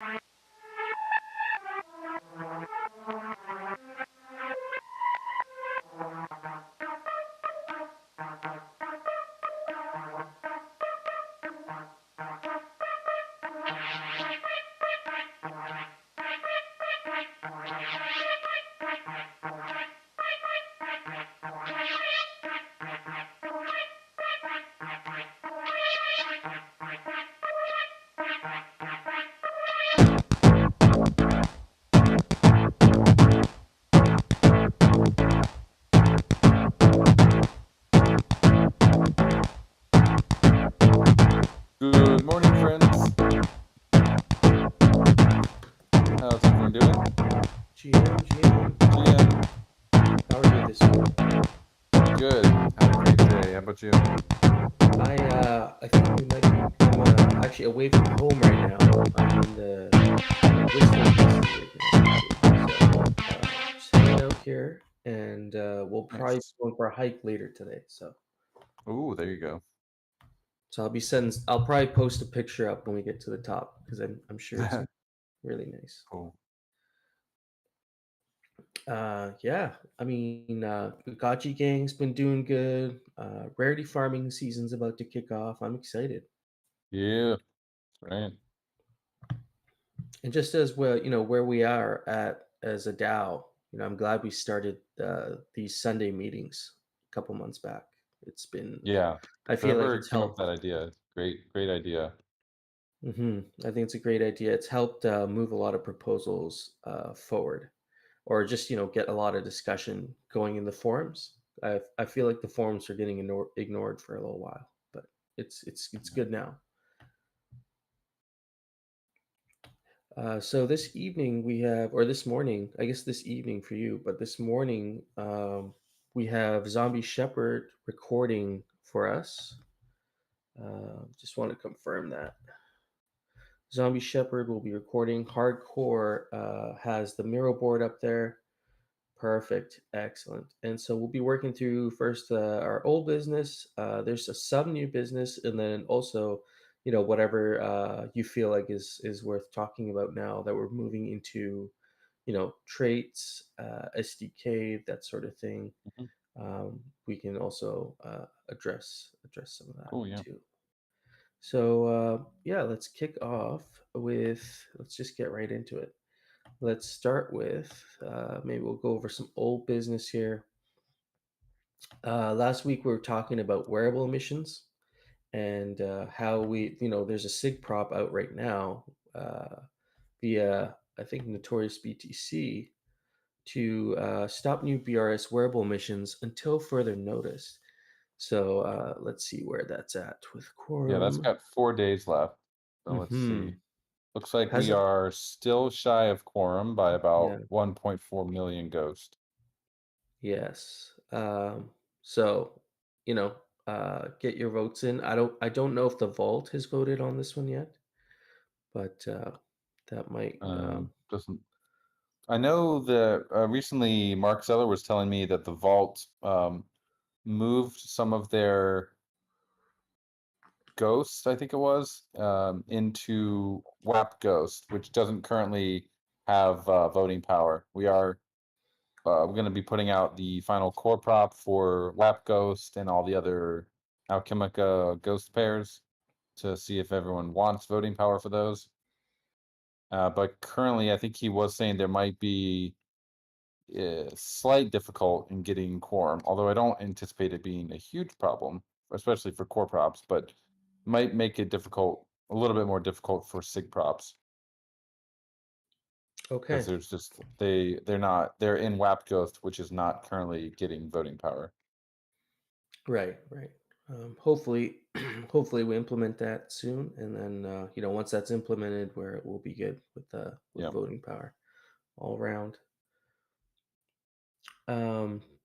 Good morning, friends. How's everyone doing? GM, GM, how are you this week? good. Had a great day. How about you? I think we might be. I'm actually away from home right now. I'm in the Whistler, BC region, actually. So just hanging out here, and we'll probably be Nice. going for a hike later today. Ooh, there you go. So I'll be sending. I'll probably post a picture up when we get to the top because I'm sure it's really nice. Cool. Yeah, I mean, Gotchi Gang's been doing good. Rarity farming season's about to kick off. I'm excited. Yeah, right. And just as well, where we are at as a DAO, I'm glad we started these Sunday meetings a couple months back. It's been, Yeah. I feel like Whoever it's came up with helped. that idea, great idea. I think it's a great idea. It's helped move a lot of proposals forward, or just get a lot of discussion going in the forums. I feel like the forums are getting ignored for a little while, but it's Yeah. good now. So this evening we have, or this morning, I guess this evening for you, but this morning we have Zombie Shepherd recording for us. Just want to confirm that. Zombie Shepherd will be recording. Hardcore has the Miro board up there. Perfect. Excellent. And so we'll be working through first our old business. There's some new business, and then also, whatever you feel like is worth talking about now that we're moving into, traits, SDK, that sort of thing. Mhm. We can also address some of that Cool, yeah. too. So yeah, let's kick off with. Let's just get right into it. Let's start with maybe we'll go over some old business here. Last week we were talking about wearable emissions and how there's a SIG prop out right now via, I think, Notorious BTC to stop new BRS wearable emissions until further notice. So let's see where that's at with Yeah, that's quorum. got 4 days left. So let's Hmm. see. Looks like we Hasn't, are still shy of quorum by yeah, about 1.4 million ghost. yes. So, you know, get your votes in. I don't know if the vault has voted on this one yet, but that might Doesn't I know that recently Mark Zeller was telling me that the vault moved some of their Ghost, I think it was, into WAP Ghost, which doesn't currently have voting power. We're going to be putting out the final core prop for WAP Ghost and all the other Alchemica Ghost pairs to see if everyone wants voting power for those. But currently, I think he was saying there might be slight difficult in getting quorum, although I don't anticipate it being a huge problem, especially for core props, but might make it difficult, a little bit more difficult for sig props because okay. there's just they're in WAP Ghost, which is not currently getting voting power. Right, right. Hopefully, hopefully we implement that soon, and then once that's implemented, where it will be good with Yeah. voting power all around.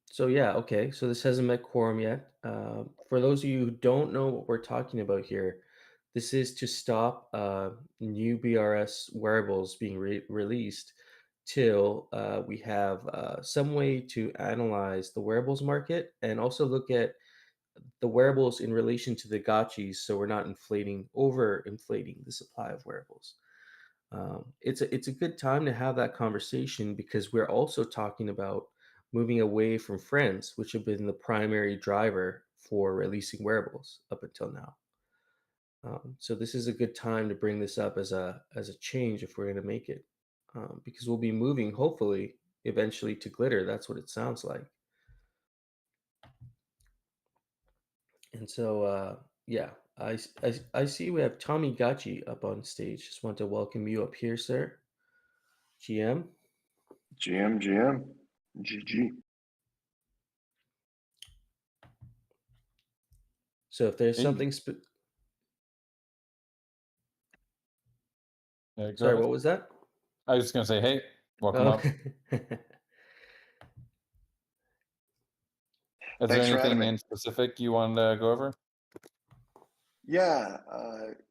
So yeah, okay. So this hasn't met quorum yet. For those of you who don't know what we're talking about here, this is to stop new BRS wearables being released till we have some way to analyze the wearables market and also look at the wearables in relation to the gotchis, so we're not over inflating the supply of wearables. It's a good time to have that conversation because we're also talking about moving away from friends, which have been the primary driver for releasing wearables up until now. So this is a good time to bring this up as a change if we're going to make it, because we'll be moving hopefully eventually to glitter. That's what it sounds like. And so yeah, I see we have Tommy Gachi up on stage. Just want to welcome you up here, sir. GM. GM, GG. So if there's Hey, something go sorry, ahead. what was that? I was just gonna say, hey, welcome Oh. up. Is there Thanks for having anything me. in specific you wanted to go over? Yeah,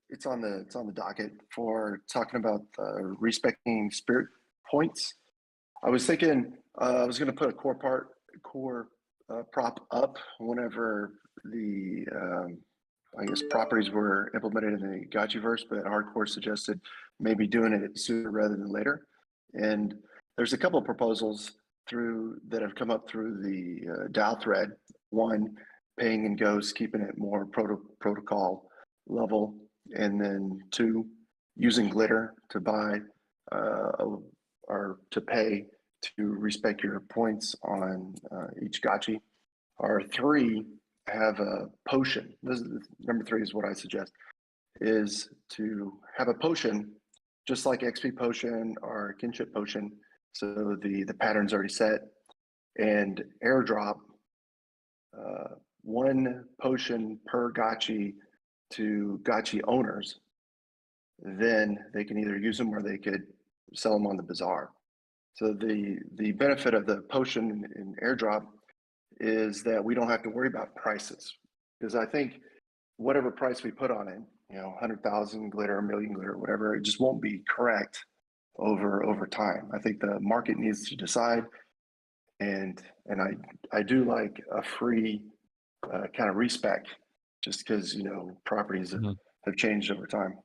it's on the docket for talking about respecting spirit points. I was thinking I was going to put a core prop up whenever the I guess properties were implemented in the Gotchiverse, but Hardcore suggested maybe doing it sooner rather than later. And there's a couple of proposals through that have come up through the Dao thread. One, paying in ghosts, keeping it more protocol level, and then two, using glitter to buy or to pay to respect your points on each gotchi. Or three, have a potion. This is number three is what I suggest is to have a potion, just like XP potion or kinship potion. So the pattern's already set, and airdrop one potion per gotchi to gotchi owners. Then they can either use them or they could sell them on the bazaar. So the benefit of the potion and airdrop is that we don't have to worry about prices, because I think whatever price we put on it, 100,000 glitter, a million glitter, whatever, it just won't be correct over time. I think the market needs to decide, and I do like a free kind of respec, just because properties Mhm. have changed over time.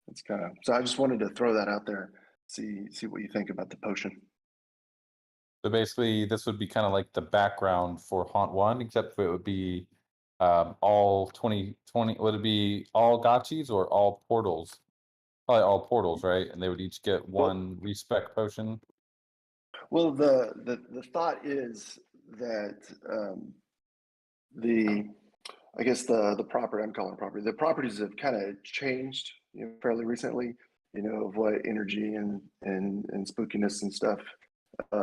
It's kind of, so I just wanted to throw that out there, see what you think about the potion. So basically, this would be kind of like the background for Haunt One, except it would be all 2020. Would it be all gotchis or all portals? Probably all portals, right? And they would each get Well, one respec potion. well, the thought is that the I guess the property, I'm calling property, the properties have kind of changed, fairly recently, of what energy and spookiness and stuff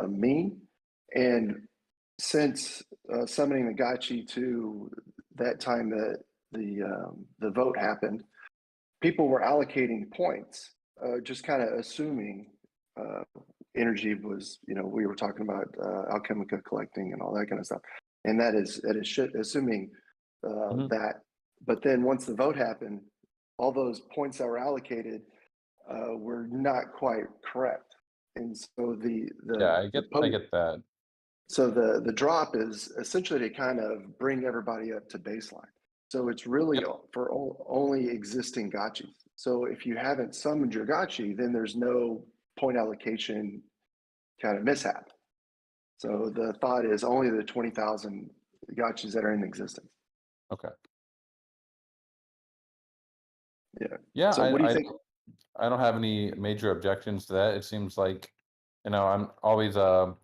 mean. And since summoning the Gotchi to that time that the vote happened, people were allocating points, just kind of assuming uh, energy was, we were talking about alchemica collecting and all that kind of stuff, and that is assuming Mhm. that. But then once the vote happened, all those points that were allocated were not quite correct, and so Yeah, the I get that. so the drop is essentially to kind of bring everybody up to baseline. So it's really Yep. for only existing gotchis. So if you haven't summoned your gotchi, then there's no point allocation kind of mishap. So the thought is only the 20,000 gotchis that are in existence. Okay. Yeah. Yeah, So what do you think? I don't have any major objections to that. It seems like, I'm always a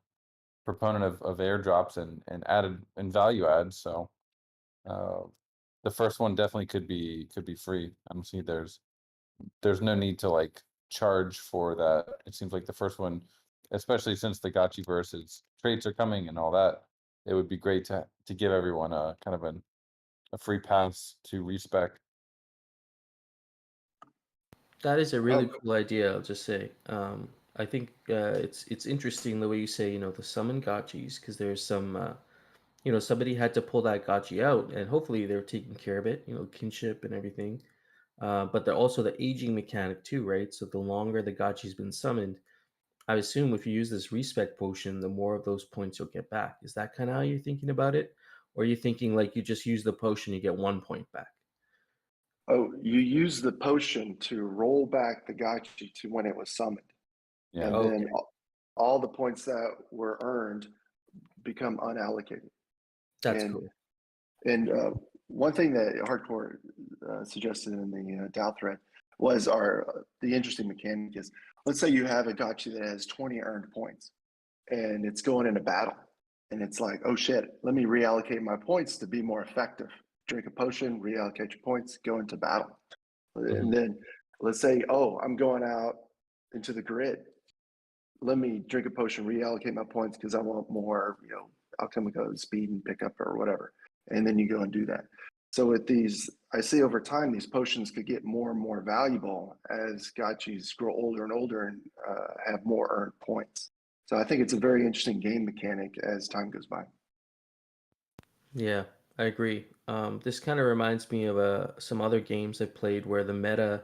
proponent of airdrops and added and value adds. So uh, the first one definitely could be free. I don't see there's no need to like charge for that. It seems like the first one, especially since the Gotchi versus trades are coming and all that, it would be great to give everyone a kind of a free pass to respec. That is a really Oh, cool idea, I'll just say. I think it's interesting the way you say, the summon gotchis, because there's some, somebody had to pull that gotchi out, and hopefully they're taking care of it, kinship and everything. But they're also the aging mechanic too, right? So the longer the gotchi's been summoned, I assume if you use this respec potion, the more of those points you'll get back. Is that kind of how you're thinking about it? Or are you thinking like you just use the potion, you get 1 point back? Oh, you use the potion to roll back the gachi to when it was summoned. Yeah. And Okay. then all the points that were earned become unallocated. That's And cool. and one thing that Hardcore suggested in the Dow thread was the interesting mechanic is, let's say you have a gachi that has 20 earned points, and it's going into battle, and it's like, oh shit, let me reallocate my points to be more effective. Drink a potion, reallocate your points, go into battle. And then let's say, oh, I'm going out into the grid. Let me drink a potion, reallocate my points because I want more, alchemical speed and pickup or whatever. And then you go and do that. So with these, I see over time these potions could get more and more valuable as gachis grow older and older and have more earned points. So I think it's a very interesting game mechanic as time goes by. Yeah, I agree. This kind of reminds me of some other games I played where the meta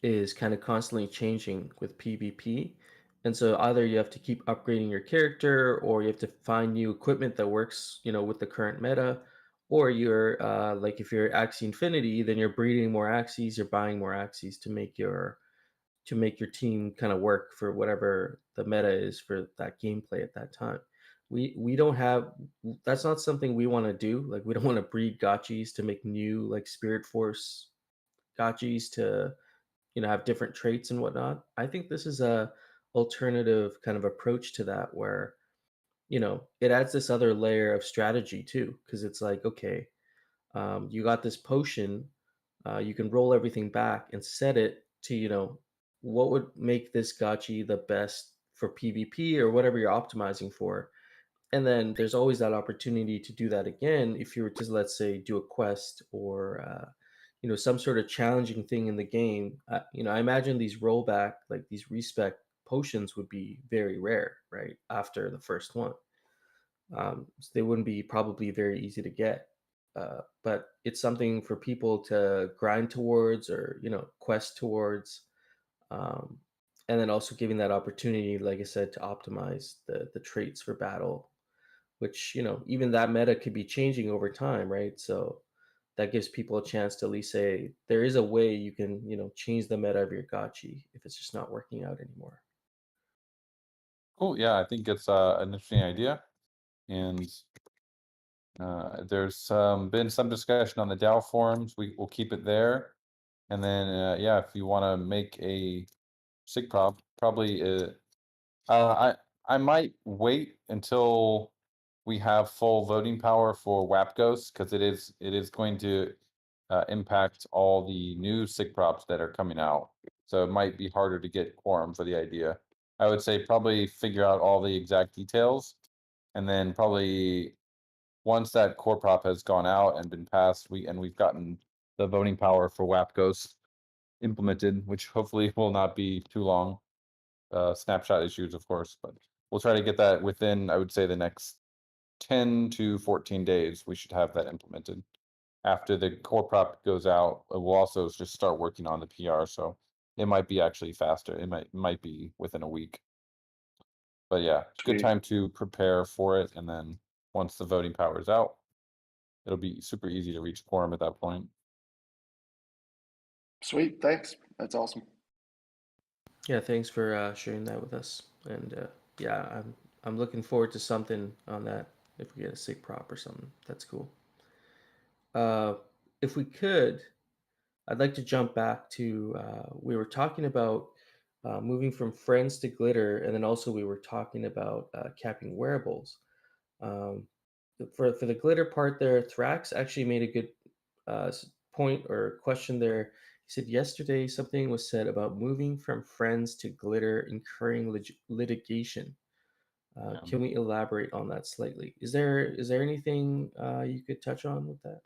is kind of constantly changing with PvP. And so either you have to keep upgrading your character or you have to find new equipment that works, with the current meta. Or you're like if you're Axie Infinity, then you're breeding more Axies, you're buying more Axies to make your team kind of work for whatever the meta is for that gameplay at that time. We don't have That's not something we want to do. Like we don't want to breed gotchis to make new like Spirit Force gotchis to have different traits and whatnot. I think this is a alternative kind of approach to that where it adds this other layer of strategy too because it's like okay, you got this potion, you can roll everything back and set it to what would make this gachi the best for PvP or whatever you're optimizing for. And then there's always that opportunity to do that again if you were to, let's say, do a quest or some sort of challenging thing in the game. I imagine these rollback, like these respec potions, would be very rare, right? After the first one, so they wouldn't be probably very easy to get. But it's something for people to grind towards or quest towards, um, and then also giving that opportunity, like I said, to optimize the traits for battle, which even that meta could be changing over time, right? So that gives people a chance to at least say there is a way you can change the meta of your gachi if it's just not working out anymore. Cool. Yeah, I think it's an interesting idea, and there's been some discussion on the Dao forums. Will keep it there, and then yeah, if you want to make a sig prop, probably I might wait until we have full voting power for WAP Ghosts because it is going to impact all the new sig props that are coming out. So it might be harder to get quorum for the idea. I would say probably figure out all the exact details, and then probably once that core prop has gone out and been passed, we've gotten the voting power for WAP Ghosts implemented, which hopefully will not be too long. Snapshot issues, of course, but we'll try to get that within, I would say, the next 10 to 14 days. We should have that implemented. After the core prop goes out, we'll also just start working on the PR. So it might be actually faster. It might be within a week. But yeah, good Sweet. time to prepare for it. And then once the voting power is out, it'll be super easy to reach quorum at that point. Sweet. Thanks. That's awesome. Yeah, thanks for sharing that with us. And yeah, I'm looking forward to something on that. If we get a sig prop or something, that's cool. Uh, if we could, I'd like to jump back to we were talking about moving from friends to glitter, and then also we were talking about capping wearables. Um, for the glitter part there, Thrax actually made a good point or question there. He said yesterday something was said about moving from friends to glitter, incurring litigation. Yeah. Can we elaborate on that slightly? Is there anything you could touch on with that?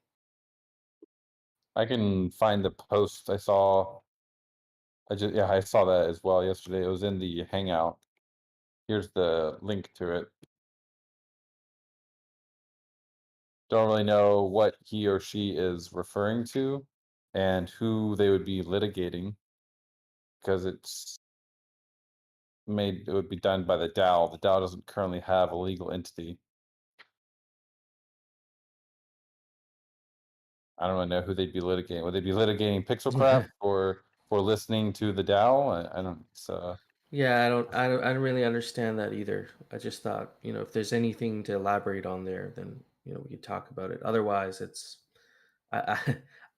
I can find the post I saw. I saw that as well yesterday. It was in the Hangout. Here's the link to it. Don't really know what he or she is referring to and who they would be litigating because it would be done by the DAO. The DAO doesn't currently have a legal entity. I don't know who they'd be litigating. Would they be litigating Pixelcraft for listening to the DAO? I don't. Yeah, I don't really understand that either. I just thought, if there's anything to elaborate on there, then we could talk about it. Otherwise, I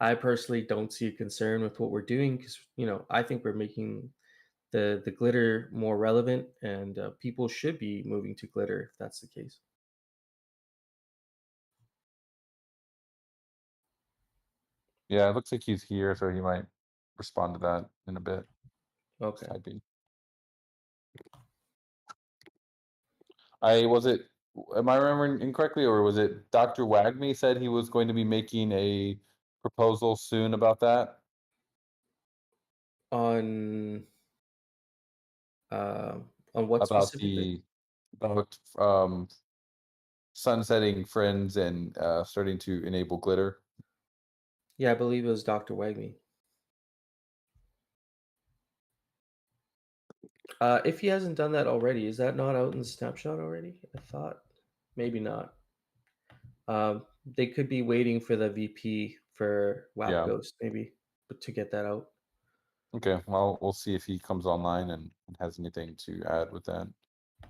I personally don't see a concern with what we're doing because I think we're making the glitter more relevant, and people should be moving to glitter if that's the case. Yeah, it looks like he's here, so he might respond to that in a bit. Okay. Typing. Am I remembering incorrectly, or was it Dr. Wagme said he was going to be making a proposal soon about that? On uh, on what About specifically? about sunsetting friends and starting to enable glitter. Yeah, I believe it was Dr. Wagme. If he hasn't done that already, is that not out in the snapshot already? I thought maybe not. They could be waiting for the VP for WAP Yeah. Ghost, maybe, but to get that out. Okay. Well, we'll see if he comes online and has anything to add with that.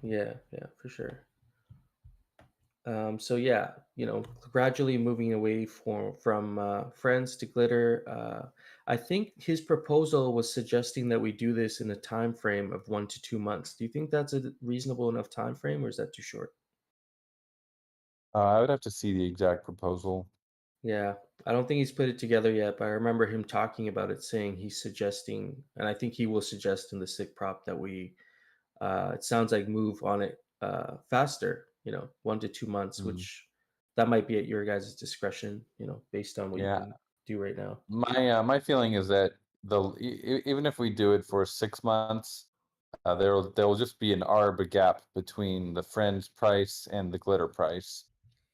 Yeah, for sure. So yeah, gradually moving away from friends to glitter. I think his proposal was suggesting that we do this in a time frame of 1 to 2 months. Do you think that's a reasonable enough time frame, or is that too short? I would have to see the exact proposal. Yeah, I don't think he's put it together yet, but I remember him talking about it, saying he's suggesting, and I think he will suggest in the sick prop that we, it sounds like move on it faster, 1 to 2 months, Mm. which that might be at your guys' discretion, based on what you Yeah. can do right now. My feeling is that even if we do it for 6 months, there will just be an arb gap between the friends price and the glitter price.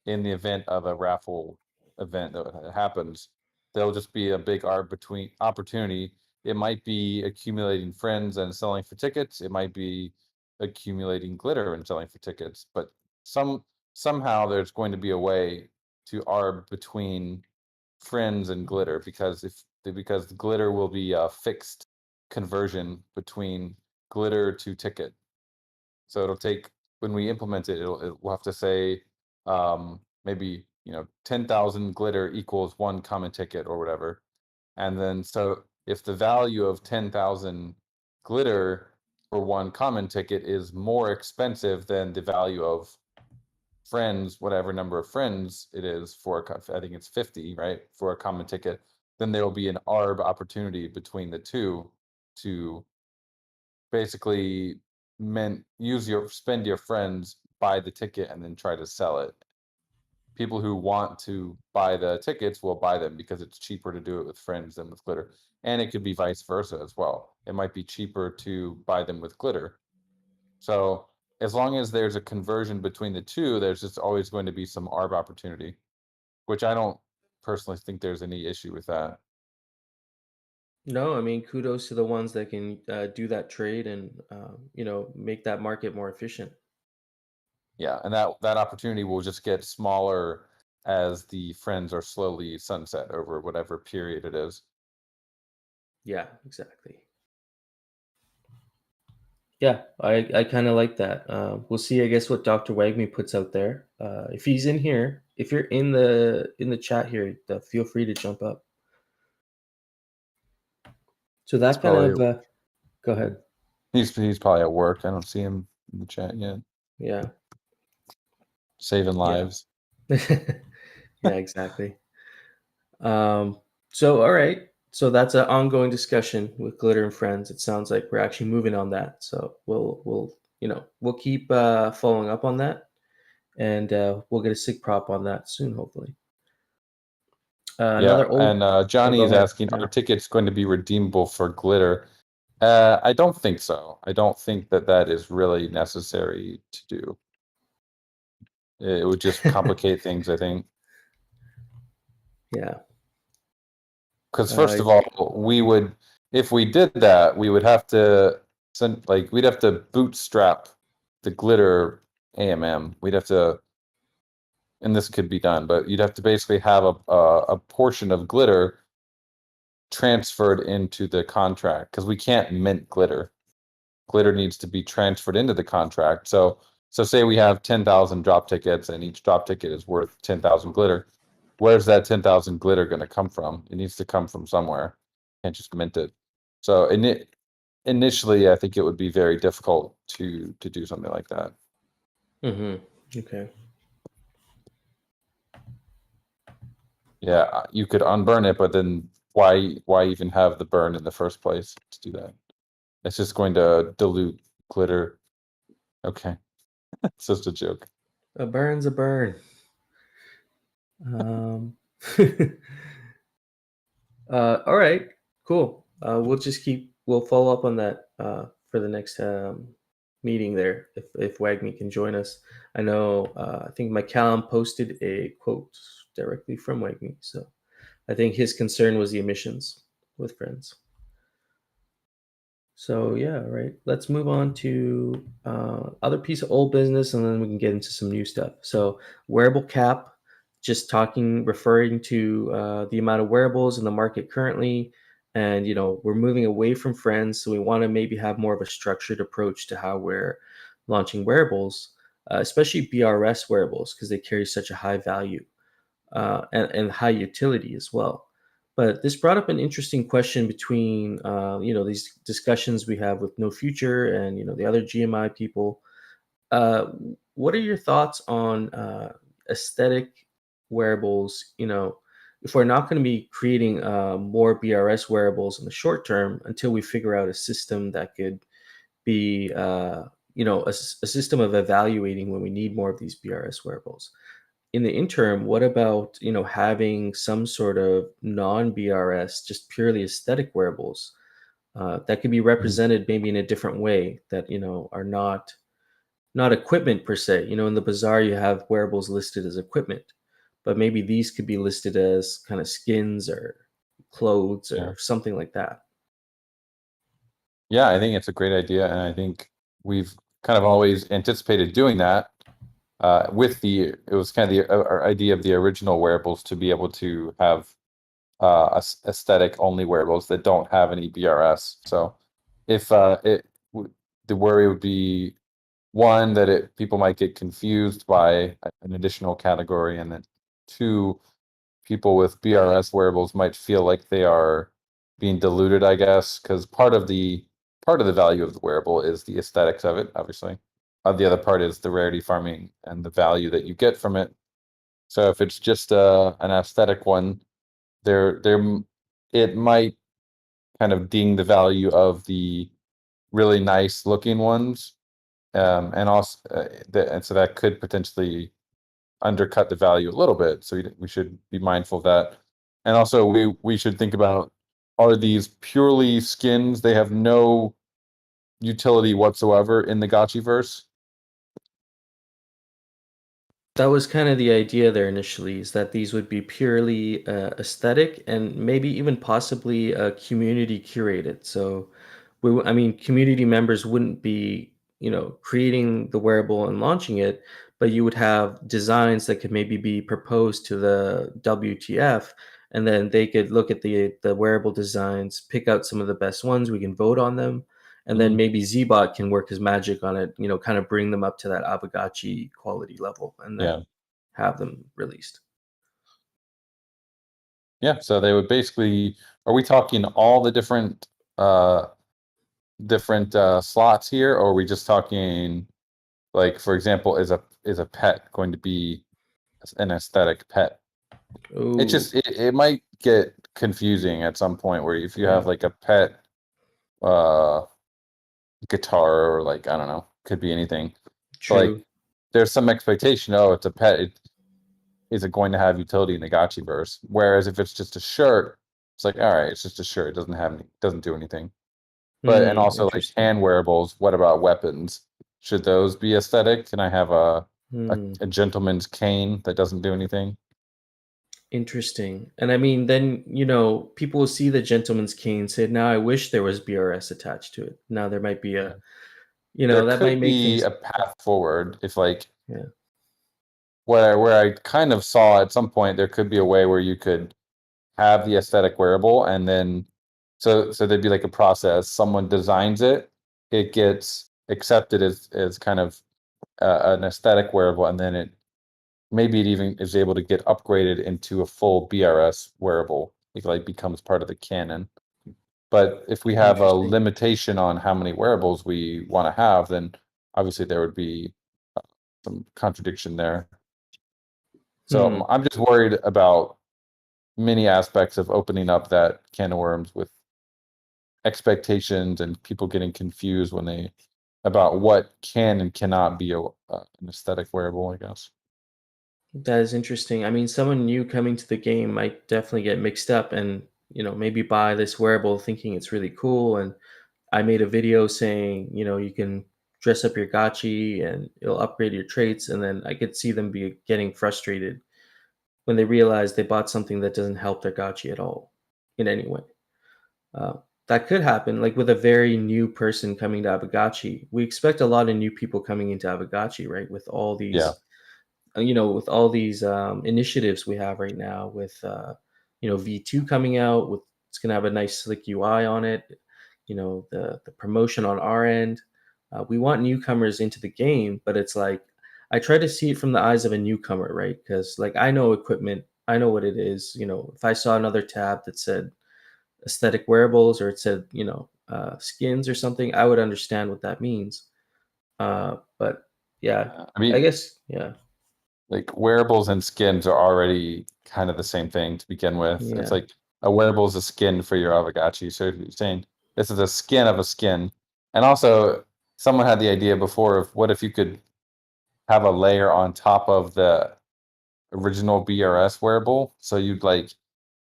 In the event of a raffle event that happens, there'll just be a big arb between opportunity. It might be accumulating friends and selling for tickets. It might be accumulating glitter and selling for tickets. But somehow there's going to be a way to arb between friends and glitter, because the glitter will be a fixed conversion between glitter to ticket. So it'll take, when we implement it, we'll have to say maybe 10,000 glitter equals one common ticket or whatever. And then so if the value of 10,000 glitter for one common ticket is more expensive than the value of friends, whatever number of friends it is for I think it's 50, right, for a common ticket, then there will be an arb opportunity between the two to basically spend your friends, buy the ticket, and then try to sell it. People who want to buy the tickets will buy them because it's cheaper to do it with friends than with glitter. And it could be vice versa as well. It might be cheaper to buy them with glitter. So as long as there's a conversion between the two, there's just always going to be some arb opportunity, which I don't personally think there's any issue with that. No, I mean, kudos to the ones that can do that trade and, make that market more efficient. Yeah, and that opportunity will just get smaller as the friends are slowly sunset over whatever period it is. Yeah, exactly. Yeah, I kind of like that. We'll see, I guess, what Dr. Wagme puts out there. If he's in here, if you're in the chat here, feel free to jump up. So He's that kind probably of go ahead. he's probably at work. I don't see him in the chat yet. Yeah, Saving yeah, lives. yeah, exactly. So all right, so that's an ongoing discussion with Glitter and Friends. It sounds like we're actually moving on that. So we'll keep following up on that, and we'll get a sig prop on that soon, hopefully. Yeah, Another old. and Oh, Johnny go is ahead. asking, Yeah. are tickets going to be redeemable for glitter? I don't think so. I don't think that is really necessary to do. It would just complicate things, I think. Yeah. Because Uh, first of all, if we did that, we would have to we'd have to bootstrap the glitter AMM. We'd have to and this could be done, but you'd have to basically have a portion of glitter transferred into the contract, because we can't mint glitter. Glitter needs to be transferred into the contract. So say we have 10,000 drop tickets, and each drop ticket is worth 10,000 glitter. Where's that 10,000 glitter going to come from? It needs to come from somewhere. Can't just mint it. So initially, I think it would be very difficult to do something like that. Okay. Yeah, you could unburn it, but then why even have the burn in the first place to do that? It's just going to dilute glitter. Okay, it's just a joke. A burn's a burn. All right, cool. We'll follow up on that for the next meeting there if Wagme can join us. I know, I think McCallum posted a quote directly from Wagme, so I think his concern was the emissions with friends. So yeah, right. Let's move on to other piece of old business, and then we can get into some new stuff. So wearable cap, just referring to the amount of wearables in the market currently, and we're moving away from friends, so we want to maybe have more of a structured approach to how we're launching wearables, especially BRS wearables, because they carry such a high value and high utility as well. But this brought up an interesting question between, these discussions we have with No Future and, the other GMI people. Uh, what are your thoughts on aesthetic wearables? If we're not going to be creating more BRS wearables in the short term until we figure out a system that could be, a system of evaluating when we need more of these BRS wearables. In the interim, what about having some sort of non-BRS, just purely aesthetic wearables that could be represented maybe in a different way that are not equipment per se. In the bazaar you have wearables listed as equipment, but maybe these could be listed as kind of skins or clothes or something like that. Yeah, I think it's a great idea, and I think we've kind of always anticipated doing that. It was kind of our idea of the original wearables to be able to have aesthetic only wearables that don't have any BRS. So if the worry would be one, that people might get confused by an additional category, and then two, people with BRS wearables might feel like they are being diluted, I guess, because part of the value of the wearable is the aesthetics of it, obviously. The other part is the rarity farming and the value that you get from it. So if it's just an aesthetic one, it might kind of ding the value of the really nice looking ones, and also and so that could potentially undercut the value a little bit. So we should be mindful of that. And also we should think about, are these purely skins? They have no utility whatsoever in the Gotchiverse. That was kind of the idea there initially, is that these would be purely aesthetic and maybe even possibly community curated. So, community members wouldn't be, creating the wearable and launching it, but you would have designs that could maybe be proposed to the WTF, and then they could look at the wearable designs, pick out some of the best ones. We can vote on them, and then maybe Zbot can work his magic on it, kind of bring them up to that Aavegotchi quality level, and then have them released. Yeah, so they would basically, are we talking all the different slots here, or are we just talking, like, for example, is a pet going to be an aesthetic pet? Ooh. It might get confusing at some point, where if you have like a pet guitar, or like, I don't know, could be anything. True. Like, there's some expectation, it's a pet, is it going to have utility in the Gotchiverse? Whereas if it's just a shirt, it's like, all right, it's just a shirt, it doesn't do anything. But and also, like, hand wearables, what about weapons? Should those be aesthetic? Can I have a gentleman's cane that doesn't do anything? Interesting. And then, people will see the gentleman's cane, say, now I wish there was BRS attached to it. Now there might be there that could might make be things a path forward if, like, where I kind of saw at some point there could be a way where you could have the aesthetic wearable, and then so there'd be like a process. Someone designs it, it gets accepted as kind of an aesthetic wearable, and then maybe it even is able to get upgraded into a full BRS wearable. It like becomes part of the canon. But if we have a Interesting. limitation on how many wearables we want to have, then obviously there would be some contradiction there. So Hmm. I'm just worried about many aspects of opening up that can of worms with expectations and people getting confused when they about what can and cannot be an aesthetic wearable, I guess. That is interesting. I mean, someone new coming to the game might definitely get mixed up and, maybe buy this wearable thinking it's really cool. And I made a video saying, you can dress up your gachi and it'll upgrade your traits. And then I could see them be getting frustrated when they realize they bought something that doesn't help their gachi at all in any way. Uh, that could happen, like with a very new person coming to Aavegotchi. We expect a lot of new people coming into Aavegotchi, right? With all Yeah. these with all these initiatives we have right now, with V2 coming out, with it's going to have a nice slick UI on it. The promotion on our end. We want newcomers into the game, but it's like I try to see it from the eyes of a newcomer, right? Because like I know equipment, I know what it is. If I saw another tab that said aesthetic wearables or it said skins or something, I would understand what that means. But yeah, I I mean, guess yeah. like wearables and skins are already kind of the same thing to begin with. It's Yeah. like a wearable is a skin for your Aavegotchi. So if you're saying this is a skin of a skin, and also someone had the idea before of what if you could have a layer on top of the original BRS wearable. So you'd like,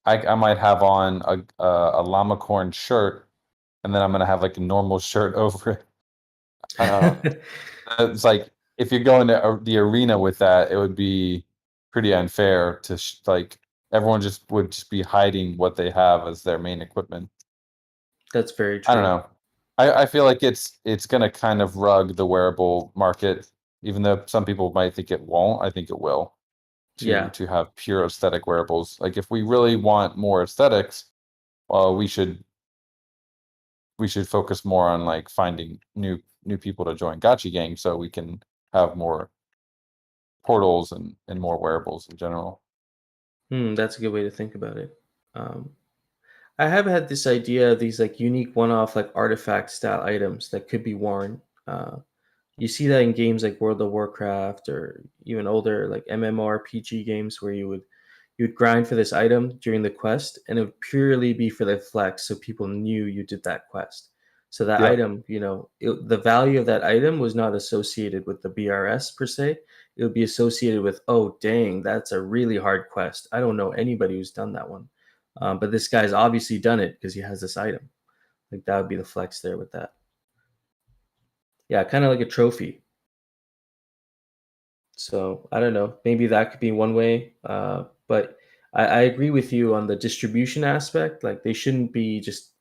I might have on a llama corn shirt, and then I'm gonna have like a normal shirt over it. Uh, it's like if you're going to the arena with that, it would be pretty unfair to like everyone just would just be hiding what they have as their main equipment. That's very I don't true. know. I feel like it's gonna kind of rug the wearable market, even though some people might think it won't. I think it will. To Yeah. to have pure aesthetic wearables. Like if we really want more aesthetics, well, we should focus more on like finding new people to join Gotchi Gang so we can have more portals and more wearables in general. That's a good way to think about it. Um, I have had this idea of these like unique one-off like artifact style items that could be worn. You see that in games like World of Warcraft or even older like MMORPG games where you'd grind for this item during the quest and it would purely be for the flex so people knew you did that quest. So that Yep. item, the value of that item was not associated with the BRS per se. It would be associated with, oh dang, that's a really hard quest. I don't know anybody who's done that one. But this guy's obviously done it because he has this item. Like that would be the flex there with that. Yeah, kind of like a trophy. So I don't know. Maybe that could be one way. But I agree with you on the distribution aspect. Like they shouldn't be just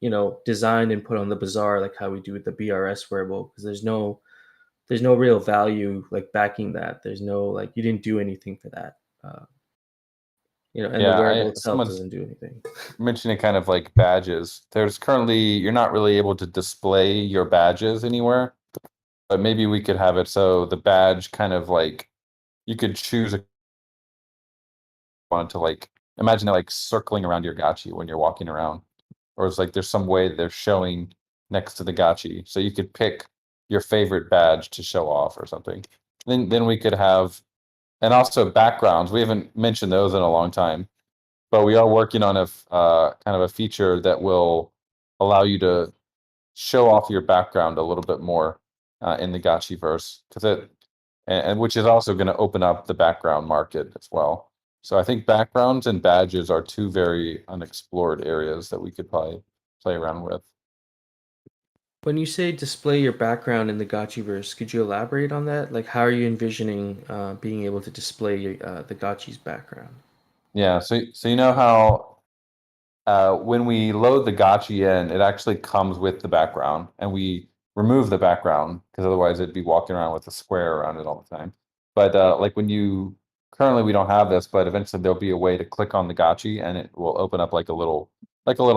designed and put on the bazaar like how we do with the BRS wearable because there's no real value like backing that. There's no like you didn't do anything for that. And the Yeah, wearable I itself someone's doesn't do anything. mentioning kind of like badges. There's currently you're not really able to display your badges anywhere, but maybe we could have it so the badge kind of like you could choose a want to like imagine it like circling around your gachi when you're walking around, or it's like there's some way that they're showing next to the gachi, so you could pick your favorite badge to show off or something. Then we could have, and also backgrounds. We haven't mentioned those in a long time, but we are working on kind of a feature that will allow you to show off your background a little bit more in the gachi verse because and which is also going to open up the background market as well. So I think backgrounds and badges are two very unexplored areas that we could probably play around with. When you say display your background in the Gotchiverse, could you elaborate on that? Like, how are you envisioning being able to display the Gotchi's background? Yeah, so you know how when we load the gachi in, it actually comes with the background, and we remove the background because otherwise it'd be walking around with a square around it all the time. But like when you currently we don't have this, but eventually there'll be a way to click on the gotchi and it will open up like a little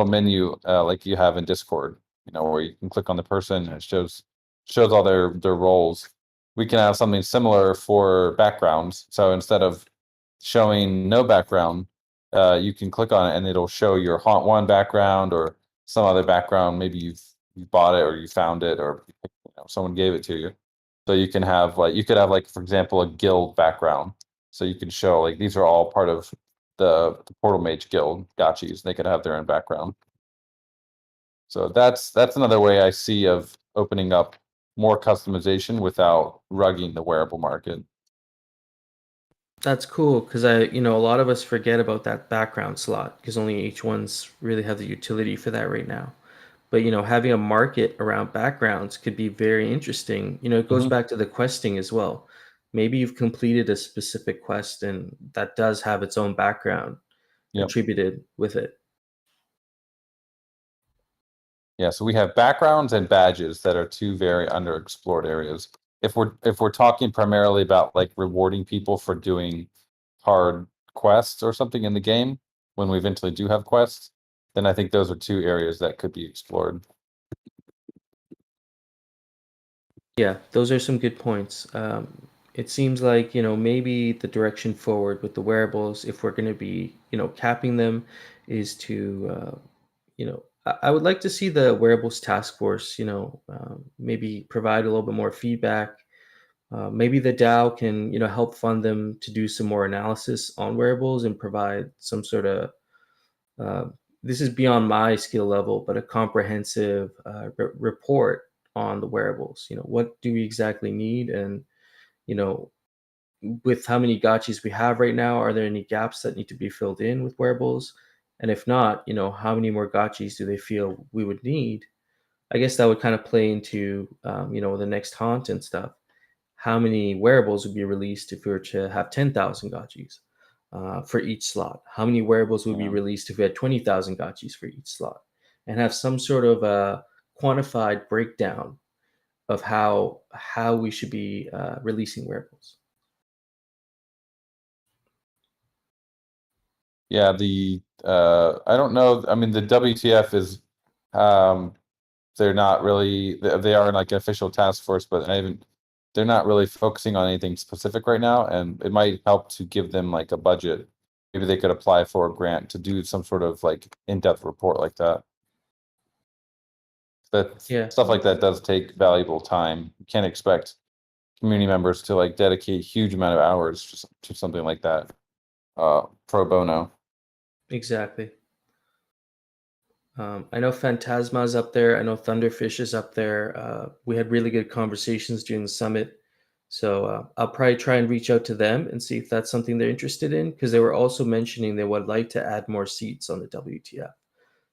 menu like you have in Discord, where you can click on the person and it shows all their roles. We can have something similar for backgrounds. So instead of showing no background, you can click on it and it'll show your Haunt 1 background or some other background. Maybe you bought it or you found it or someone gave it to you. So you can have for example, a guild background. So you can show like these are all part of the Portal Mage Guild gotchis. They could have their own background. So that's another way I see of opening up more customization without rugging the wearable market. That's cool because a lot of us forget about that background slot because only H1s really have the utility for that right now. But having a market around backgrounds could be very interesting. It goes back to the questing as well. Maybe you've completed a specific quest and that does have its own background attributed with it. Yeah, so we have backgrounds and badges that are two very underexplored areas. If we're talking primarily about like rewarding people for doing hard quests or something in the game, when we eventually do have quests, then I think those are two areas that could be explored. Yeah, those are some good points. It seems like, maybe the direction forward with the wearables, if we're going to be, capping them, is to, I would like to see the wearables task force, maybe provide a little bit more feedback. Maybe the DAO can, help fund them to do some more analysis on wearables and provide some sort of, uh, this is beyond my skill level, but a comprehensive report on the wearables. What do we exactly need? And, you know, with how many gotchis we have right now, are there any gaps that need to be filled in with wearables? And if not, how many more gotchis do they feel we would need? I guess that would kind of play into, the next haunt and stuff. How many wearables would be released if we were to have 10,000 gotchis for each slot? How many wearables would be released if we had 20,000 gotchis for each slot? And have some sort of a quantified breakdown of how we should be releasing wearables. Yeah, I don't know. I mean, the WTF is they're not really they are like an official task force, but they're not really focusing on anything specific right now, and it might help to give them like a budget. Maybe they could apply for a grant to do some sort of like in-depth report like that. Stuff like that does take valuable time. You can't expect community members to like dedicate huge amount of hours to something like that pro bono. Exactly. I know Phantasma's up there. I know Thunderfish is up there. We had really good conversations during the summit. So I'll probably try and reach out to them and see if that's something they're interested in, because they were also mentioning they would like to add more seats on the WTF.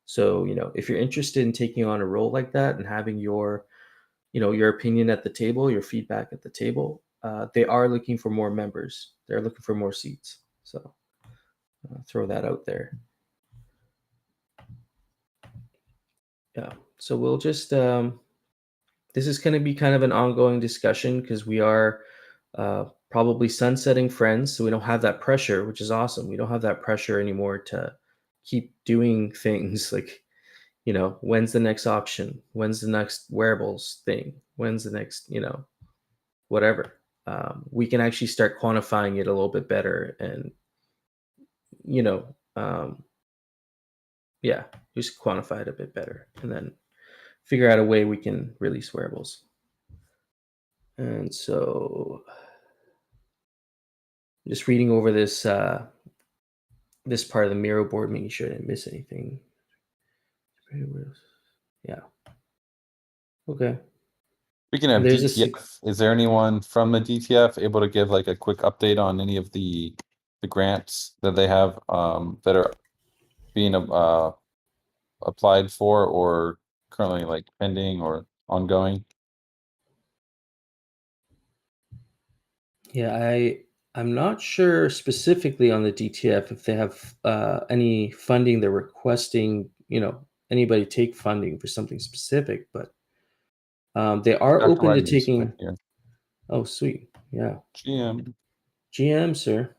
So, if you're interested in taking on a role like that and having your opinion at the table, your feedback at the table, they are looking for more members. They're looking for more seats. So throw that out there. Yeah. So we'll just, this is going to be kind of an ongoing discussion because we are probably sunsetting Friends. So we don't have that pressure, which is awesome. We don't have that pressure anymore to keep doing things like, when's the next auction? When's the next wearables thing? When's the next, whatever. We can actually start quantifying it a little bit better and, yeah, just quantify it a bit better and then figure out a way we can release wearables. And so just reading over this this part of the Miro board, making sure I didn't miss anything. Yeah. Okay. Speaking of DTF, is there anyone from the DTF able to give like a quick update on any of the grants that they have that are being applied for or currently like pending or ongoing? Yeah, I'm not sure specifically on the DTF if they have any funding they're requesting, anybody take funding for something specific, but they are Dr. open to Wagner's taking. here. Oh, sweet. Yeah. GM. GM, sir.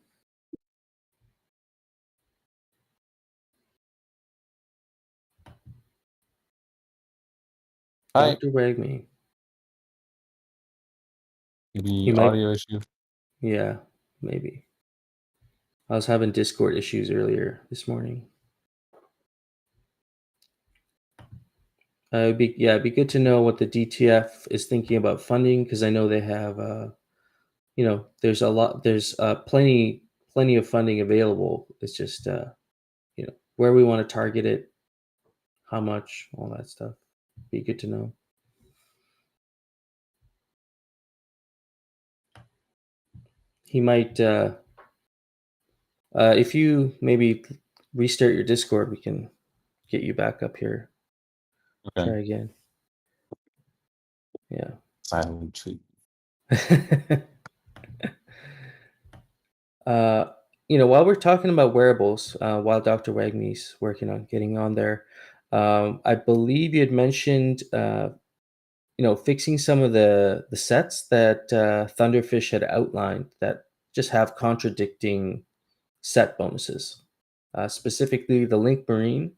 Hi. Dr. Wagme. Maybe You might- audio issue. Yeah, maybe. I was having Discord issues earlier this morning. It'd be good to know what the DTF is thinking about funding, because I know they have, there's plenty of funding available. It's just, where we want to target it, how much, all that stuff. Be good to know. He might, if you maybe restart your Discord, we can get you back up here. Okay. Try again. Yeah. Silent treat. While we're talking about wearables, while Dr. Wagme's working on getting on there, I believe you had mentioned, fixing some of the sets that Thunderfish had outlined that just have contradicting set bonuses, specifically the Link Marine,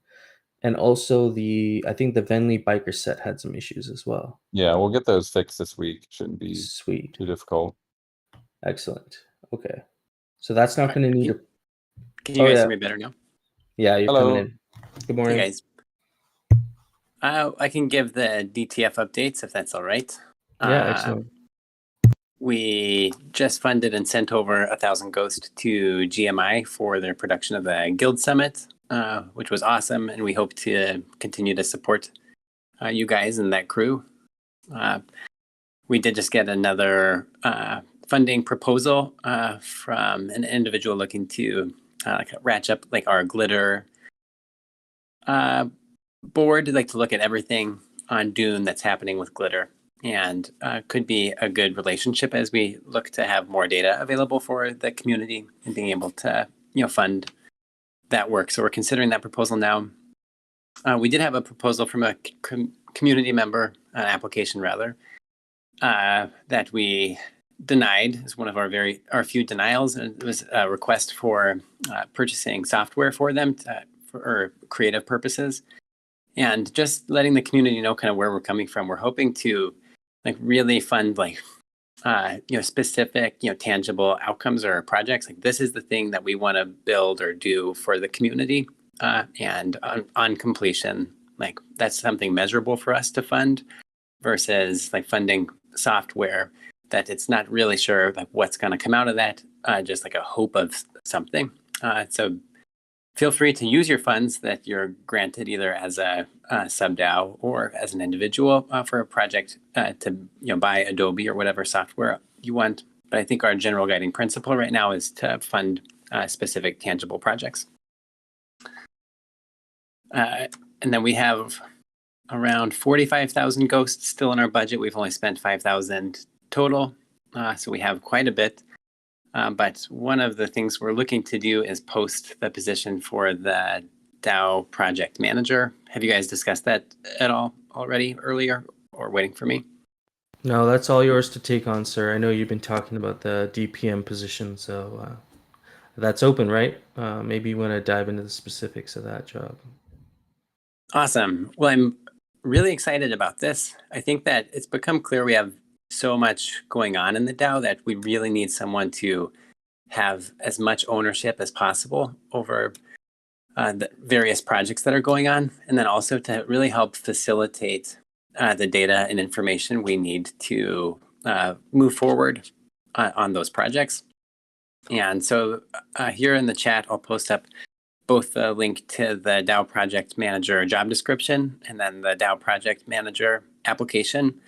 and also I think the Venly Biker set had some issues as well. Yeah, we'll get those fixed this week. Shouldn't be Sweet. too difficult. Excellent. Okay. So that's not going to need a... Can you guys hear me better now? Yeah, you're Hello. coming in. Good morning. Hey guys. I can give the DTF updates if that's all right. Yeah, excellent. We just funded and sent over 1,000 Ghost to GMI for their production of the Guild Summit, which was awesome, and we hope to continue to support you guys and that crew. We did just get another funding proposal from an individual looking to ratchet up like our glitter board, like to look at everything on Dune that's happening with glitter, and could be a good relationship as we look to have more data available for the community and being able to fund that work. So we're considering that proposal now. We did have a proposal from a community member, an application rather, that we denied. Is one of our few denials, and it was a request for purchasing software for them for creative purposes, and just letting the community know kind of where we're coming from. We're hoping to really fund specific tangible outcomes or projects. Like, this is the thing that we want to build or do for the community, and on completion, like that's something measurable for us to fund, versus like funding software that it's not really sure like what's going to come out of that, just like a hope of something. So feel free to use your funds that you're granted either as a sub-DAO or as an individual for a project to buy Adobe or whatever software you want. But I think our general guiding principle right now is to fund specific tangible projects. And then we have around 45,000 ghosts still in our budget. We've only spent 5,000 total, so we have quite a bit. But one of the things we're looking to do is post the position for the DAO project manager. Have you guys discussed that at all already earlier, or waiting for me? No, that's all yours to take on, sir. I know you've been talking about the DPM position, so that's open, right? Maybe you want to dive into the specifics of that job. Awesome. Well, I'm really excited about this. I think that it's become clear we have so much going on in the DAO that we really need someone to have as much ownership as possible over the various projects that are going on, and then also to really help facilitate the data and information we need to move forward on those projects. And so here in the chat, I'll post up both the link to the DAO Project Manager job description and then the DAO Project Manager application.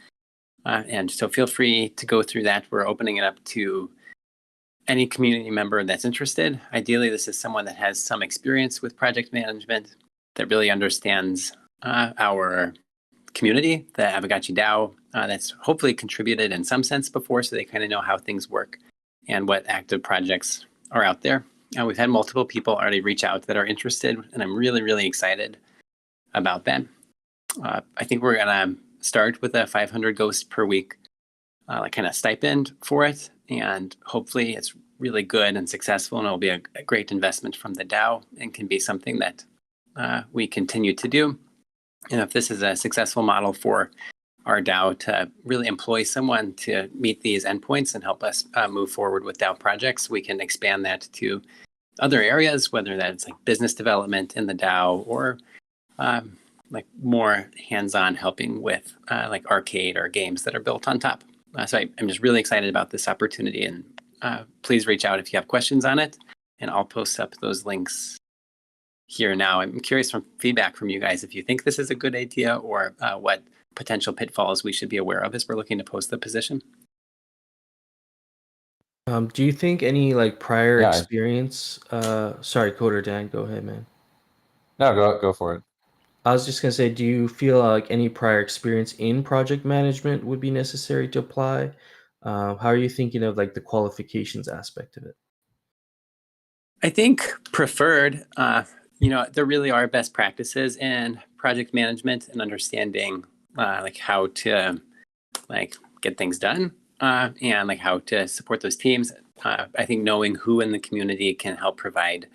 And so feel free to go through that. We're opening it up to any community member that's interested. Ideally, this is someone that has some experience with project management, that really understands our community, the Aavegotchi DAO, that's hopefully contributed in some sense before, so they kind of know how things work and what active projects are out there. We've had multiple people already reach out that are interested, and I'm really, really excited about that. I think we're going to start with a 500 ghosts per week kind of stipend for it, and hopefully it's really good and successful, and it'll be a great investment from the DAO and can be something that we continue to do. And if this is a successful model for our DAO to really employ someone to meet these endpoints and help us move forward with DAO projects. We can expand that to other areas, whether that's like business development in the DAO or like more hands-on helping with like arcade or games that are built on top. So I'm just really excited about this opportunity, and please reach out if you have questions on it, and I'll post up those links here now. I'm curious from feedback from you guys if you think this is a good idea or what potential pitfalls we should be aware of as we're looking to post the position. Do you think any like prior Yeah. experience? Sorry, Coder Dan, go ahead, man. No, go for it. I was just gonna say, do you feel like any prior experience in project management would be necessary to apply? How are you thinking of like the qualifications aspect of it? I think preferred, there really are best practices in project management and understanding like how to like get things done and like how to support those teams. I think knowing who in the community can help provide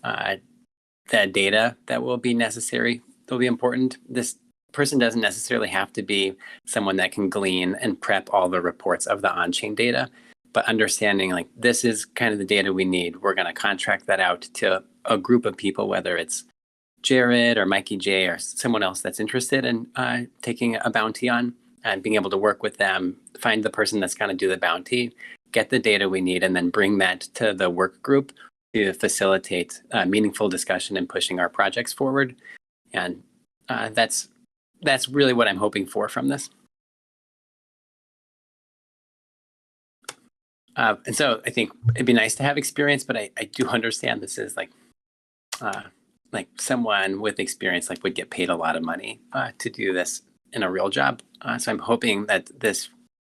that data that will be necessary will be important. This person doesn't necessarily have to be someone that can glean and prep all the reports of the on-chain data, but understanding like this is kind of the data we need. We're going to contract that out to a group of people, whether it's Jared or Mikey J or someone else that's interested in taking a bounty on, and being able to work with them, find the person that's going to do the bounty, get the data we need, and then bring that to the work group to facilitate meaningful discussion and pushing our projects forward. And that's really what I'm hoping for from this. And so I think it'd be nice to have experience, but I do understand this is like someone with experience like would get paid a lot of money to do this in a real job. So I'm hoping that this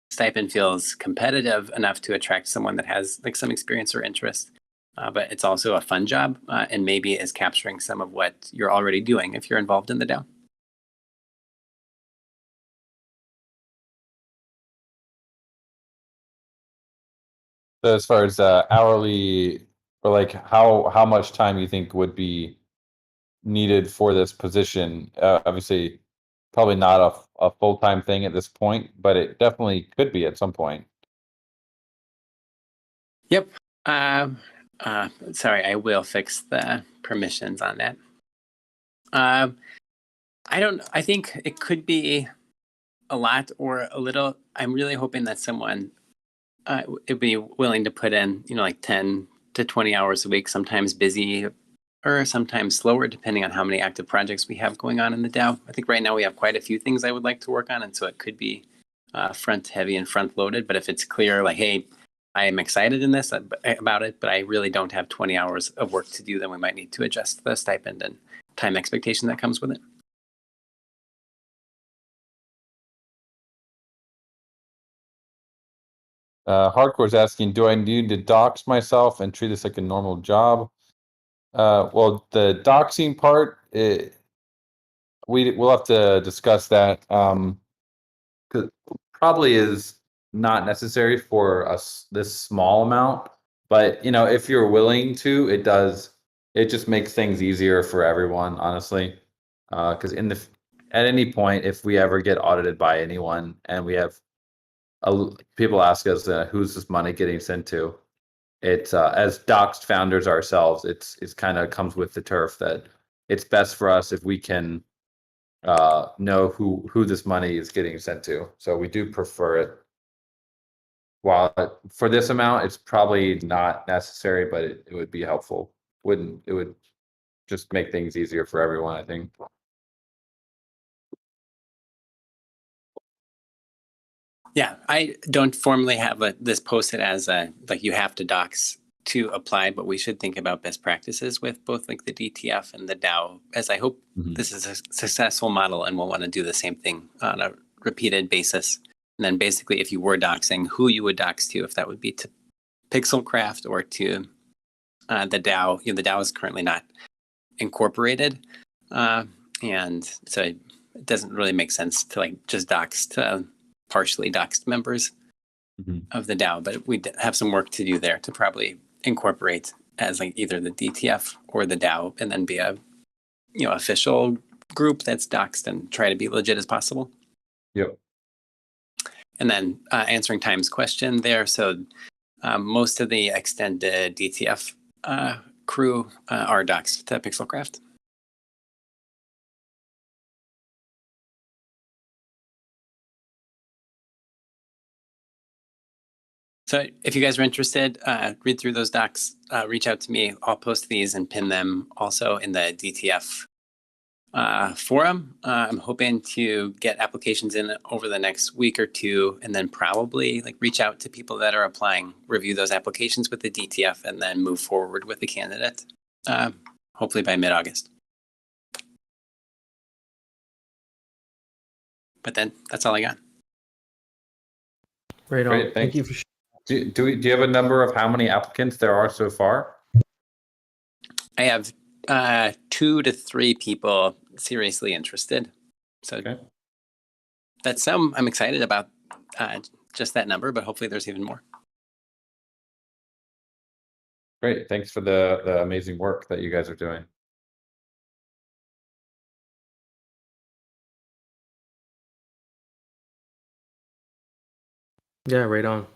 stipend feels competitive enough to attract someone that has like some experience or interest, but it's also a fun job and maybe is capturing some of what you're already doing if you're involved in the DAO. So as far as hourly, or like how much time you think would be needed for this position, obviously probably not a full-time thing at this point, but it definitely could be at some point. Yep. Sorry, I will fix the permissions on that. I think it could be a lot or a little. I'm really hoping that someone would be willing to put in, like 10 to 20 hours a week, sometimes busy or sometimes slower, depending on how many active projects we have going on in the DAO. I think right now we have quite a few things I would like to work on, and so it could be front heavy and front loaded. But if it's clear, like, hey, I am excited in this about it, but I really don't have 20 hours of work to do, then we might need to adjust the stipend and time expectation that comes with it. Hardcore's asking, do I need to dox myself and treat this like a normal job? Well, the doxing part, we'll have to discuss that. 'Cause probably is not necessary for us this small amount, but if you're willing to, it just makes things easier for everyone, honestly. Because at any point, if we ever get audited by anyone and we have people ask us who's this money getting sent to, it's as doxed founders ourselves, it's kind of comes with the turf that it's best for us if we can know who this money is getting sent to. So we do prefer it. While for this amount, it's probably not necessary, but it would be helpful. It would just make things easier for everyone, I think. Yeah, I don't formally have this posted as like you have to dox to apply, but we should think about best practices with both like the DTF and the DAO, as I hope this is a successful model and we'll want to do the same thing on a repeated basis. And then basically if you were doxing, who you would dox to, if that would be to Pixelcraft or to the DAO. The DAO is currently not incorporated. And so it doesn't really make sense to like just dox to partially doxed members of the DAO, but we have some work to do there to probably incorporate as like either the DTF or the DAO, and then be a official group that's doxed and try to be legit as possible. Yep. And then answering Time's question there. So most of the extended DTF crew are docs to Pixelcraft. So if you guys are interested, read through those docs, reach out to me. I'll post these and pin them also in the DTF forum. I'm hoping to get applications in over the next week or two, and then probably like reach out to people that are applying, review those applications with the DTF, and then move forward with the candidate, hopefully by mid-August. But then that's all I got. Right on. Great, Thank thanks. you for Do you have a number of how many applicants there are so far? I have 2 to 3 people seriously interested. So Okay. that's I'm excited about just that number, but hopefully there's even more. Great. Thanks for the amazing work that you guys are doing. Yeah, right on.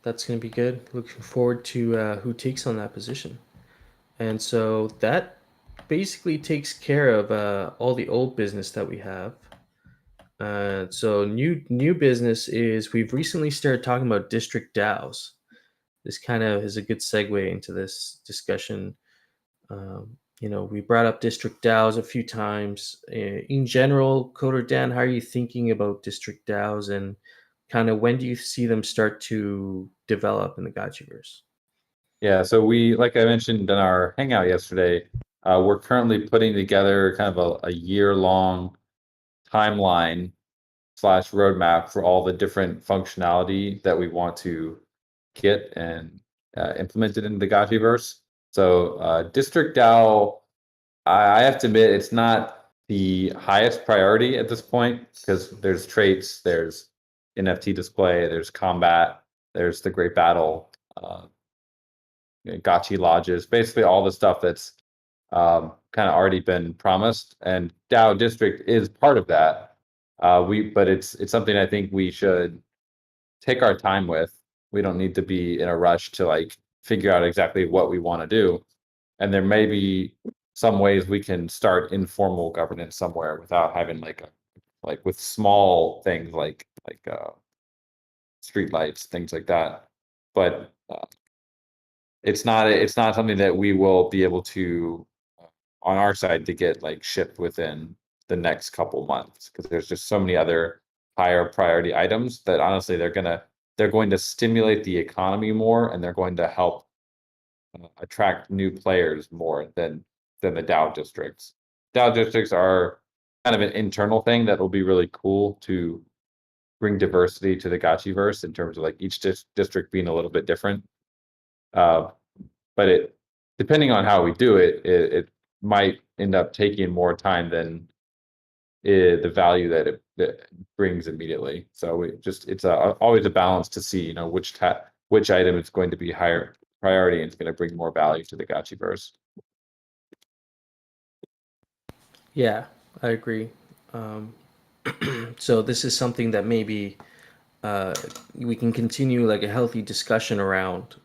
That's going to be good. Looking forward to who takes on that position. And so that basically takes care of all the old business that we have. So new business is we've recently started talking about district DAOs. This kind of is a good segue into this discussion. We brought up district DAOs a few times. In general, Coder Dan, how are you thinking about district DAOs, and kind of when do you see them start to develop in the Gotchiverse? Yeah, so like I mentioned in our hangout yesterday, we're currently putting together kind of a year-long timeline / roadmap for all the different functionality that we want to get and implemented in the Gotchiverse. So District DAO, I have to admit, it's not the highest priority at this point because there's traits, there's NFT display, there's combat, there's the Great Battle, Gotchi lodges, basically all the stuff that's kind of already been promised, and DAO District is part of that. But it's something I think we should take our time with. We don't need to be in a rush to like figure out exactly what we want to do, and there may be some ways we can start informal governance somewhere without having like with small things like street lights, things like that. But it's not something that we will be able to on our side to get like shipped within the next couple months because there's just so many other higher priority items that honestly they're going to stimulate the economy more, and they're going to help attract new players more than the DAO districts. DAO districts are kind of an internal thing that will be really cool to bring diversity to the Gotchiverse in terms of like each district being a little bit different. But depending on how we do it, it might end up taking more time than the value that it brings immediately. So it's always a balance to see, which item is going to be higher priority and it's going to bring more value to the Gotchiverse. Yeah, I agree. So this is something that maybe we can continue like a healthy discussion around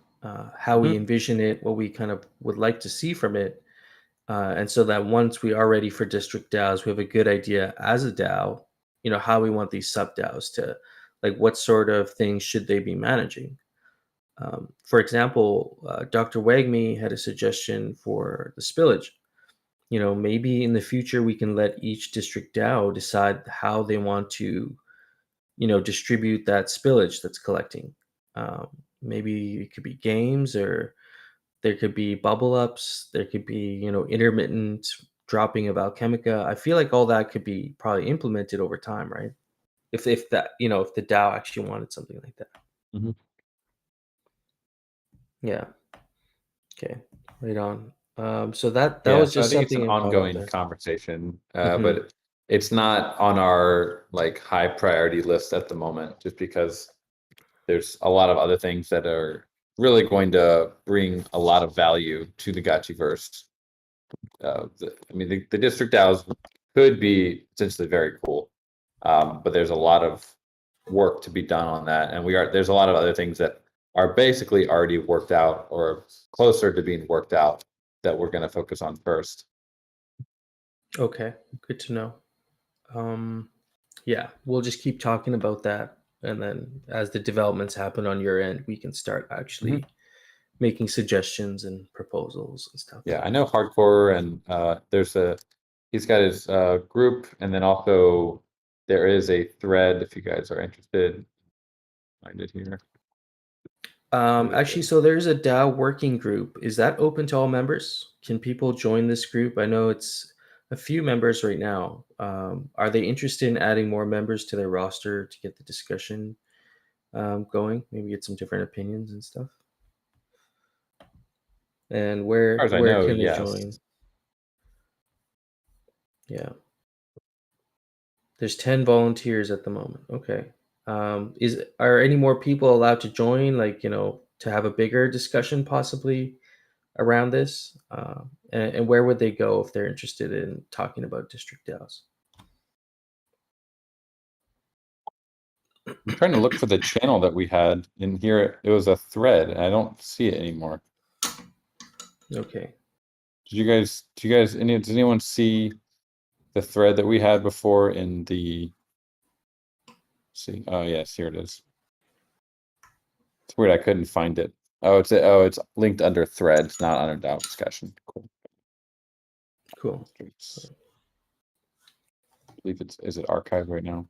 how we envision it, what we kind of would like to see from it. And so that once we are ready for district DAOs, we have a good idea as a DAO, how we want these sub DAOs to, like, what sort of things should they be managing. For example, Dr. Wagme had a suggestion for the spillage. Maybe in the future we can let each district DAO decide how they want to, distribute that spillage that's collecting. Maybe it could be games, or there could be bubble ups. There could be, intermittent dropping of Alchemica. I feel like all that could be probably implemented over time, right? If that, if the DAO actually wanted something like that. Mm-hmm. Yeah. Okay. Right on. So that Yeah, was so I just think it's something an involved ongoing there. conversation, Mhm. but it's not on our like high priority list at the moment, just because there's a lot of other things that are really going to bring a lot of value to the Gotchiverse. The district DAOs could be potentially very cool, but there's a lot of work to be done on that, and there's a lot of other things that are basically already worked out or closer to being worked out that we're going to focus on first. Okay, good to know. Yeah, we'll just keep talking about that, and then as the developments happen on your end, we can start actually making suggestions and proposals and stuff. Yeah, I know Hardcore, and he's got his group, and then also there is a thread if you guys are interested. Find it here. Actually, so there's a Dao Working Group. Is that open to all members? Can people join this group? I know it's a few members right now. Are they interested in adding more members to their roster to get the discussion going? Maybe get some different opinions and stuff. And where As far as I know, can they yes. join? Yeah. There's 10 volunteers at the moment. Okay. Are any more people allowed to join, like, to have a bigger discussion possibly around this? And where would they go if they're interested in talking about district DAOs? I'm trying to look for the channel that we had in here. It was a thread, and I don't see it anymore. Okay. Does anyone see the thread that we had before in the? See, oh yes, here it is. It's weird, I couldn't find it. It's linked under threads, not under DAO discussion. Cool. I believe is it archived right now?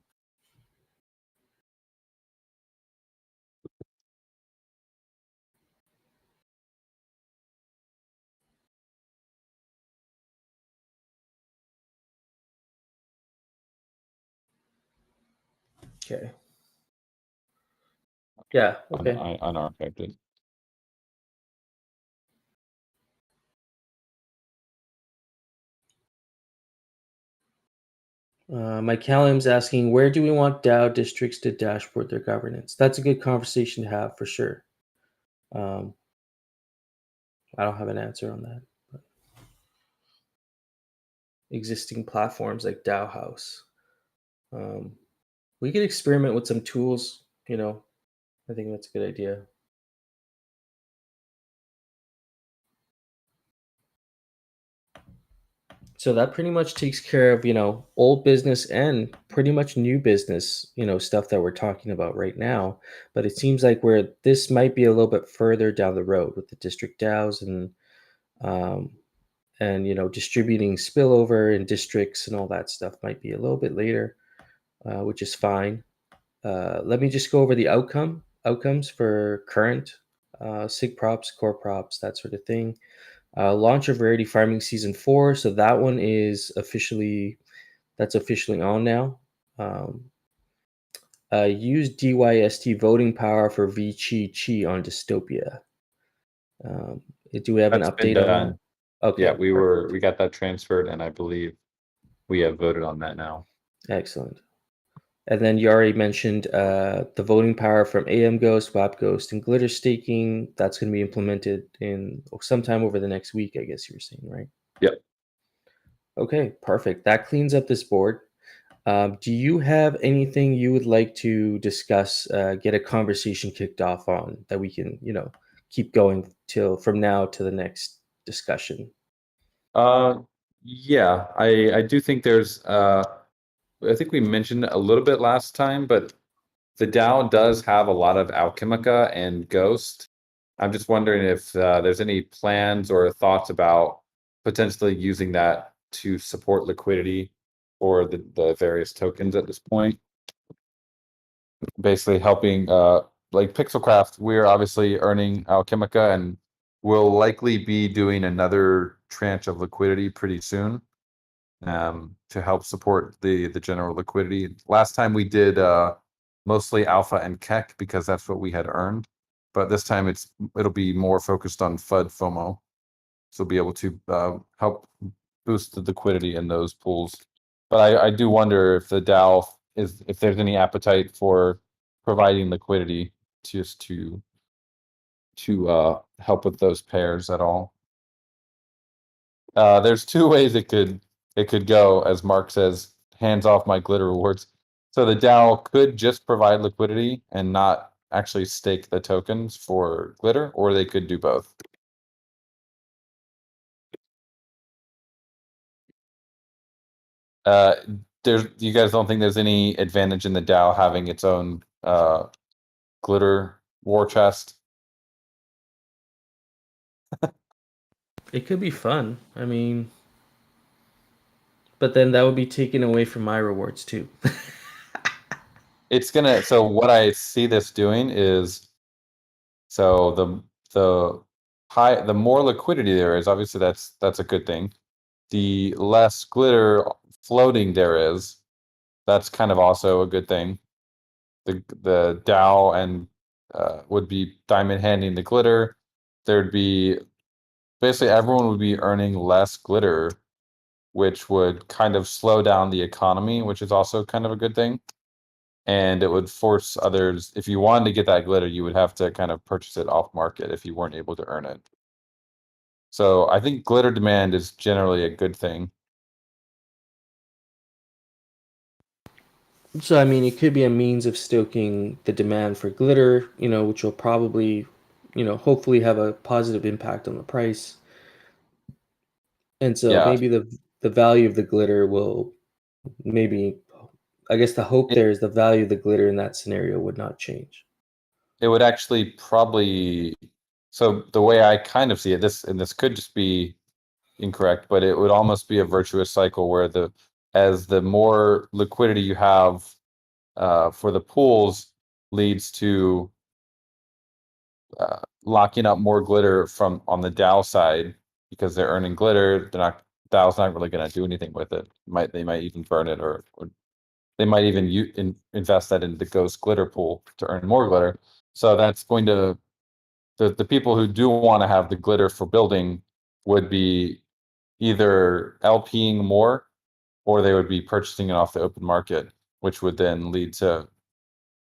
Okay. Yeah. Okay. I unarchived it. Mike Callum's asking, where do we want DAO districts to dashboard their governance? That's a good conversation to have for sure. I don't have an answer on that. But existing platforms like DAO House. We could experiment with some tools, I think that's a good idea. So that pretty much takes care of, old business and pretty much new business, stuff that we're talking about right now. But it seems like this might be a little bit further down the road with the district DAOs and distributing spillover in districts and all that stuff might be a little bit later, which is fine. Let me just go over the outcomes for current sig props, core props, that sort of thing. Launch of Rarity Farming Season 4. So that one is officially on now. Use DYST voting power for VChi on Dystopia. Do we have an update on that? Okay. Yeah, we got that transferred, and I believe we have voted on that now. Excellent. And then you already mentioned the voting power from AM Ghost, WAP Ghost, and Glitter Staking. That's going to be implemented in sometime over the next week, I guess you were saying, right? Yep. Okay, perfect. That cleans up this board. Do you have anything you would like to discuss, get a conversation kicked off on that we can, keep going from now to the next discussion? Yeah, I do think there's I think we mentioned a little bit last time, but the DAO does have a lot of Alchemica and Ghost. I'm just wondering if there's any plans or thoughts about potentially using that to support liquidity for the various tokens at this point. Basically helping like Pixelcraft, we're obviously earning Alchemica, and we'll likely be doing another tranche of liquidity pretty soon to help support the general liquidity. Last time we did mostly Alpha and Keck because that's what we had earned, but this time it'll be more focused on FUD FOMO, so we'll be able to help boost the liquidity in those pools. But I do wonder if the DAO if there's any appetite for providing liquidity just to help with those pairs at all. There's two ways it could go, as Mark says, hands off my glitter rewards. So the DAO could just provide liquidity and not actually stake the tokens for glitter, or they could do both. You guys don't think there's any advantage in the DAO having its own glitter war chest? It could be fun. I mean, but then that would be taken away from my rewards too. It's gonna. So what I see this doing is, so the more liquidity there is, obviously that's a good thing. The less glitter floating there is, that's kind of also a good thing. The DAO and would be diamond handing the glitter. There'd be basically everyone would be earning less glitter, which would kind of slow down the economy, which is also kind of a good thing. And it would force others, if you wanted to get that glitter, you would have to kind of purchase it off market if you weren't able to earn it. So I think glitter demand is generally a good thing. So I mean, it could be a means of stoking the demand for glitter, which will probably, hopefully have a positive impact on the price. And so Yeah, maybe the value of the glitter will maybe, I guess the hope there is the value of the glitter in that scenario would not change. it would actually probably, so the way I kind of see it, this could just be incorrect, but it would almost be a virtuous cycle where as the more liquidity you have for the pools leads to locking up more glitter from on the DAO side, because they're earning glitter. DAO's not really going to do anything with it. They might even burn it, or they might even invest that in the ghost glitter pool to earn more glitter. So that's going to, the people who do want to have the glitter for building would be either LPing more, or they would be purchasing it off the open market, which would then lead to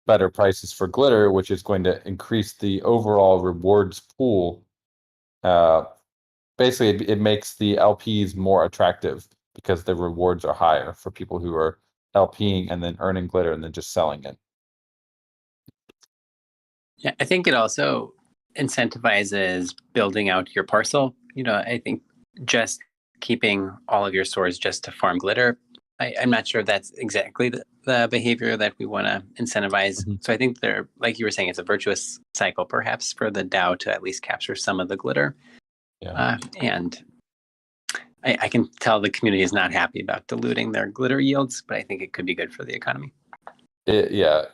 better prices for glitter, which is going to increase the overall rewards pool. Basically, it makes the LPs more attractive because the rewards are higher for people who are LPing and then earning glitter and then just selling it. Yeah, I think it also incentivizes building out your parcel. I think just keeping all of your stores just to farm glitter, I'm not sure if that's exactly the behavior that we want to incentivize. Mm-hmm. So I think like you were saying, it's a virtuous cycle perhaps for the DAO to at least capture some of the glitter. Yeah. And I can tell the community is not happy about diluting their glitter yields, but I think it could be good for the economy. Yeah,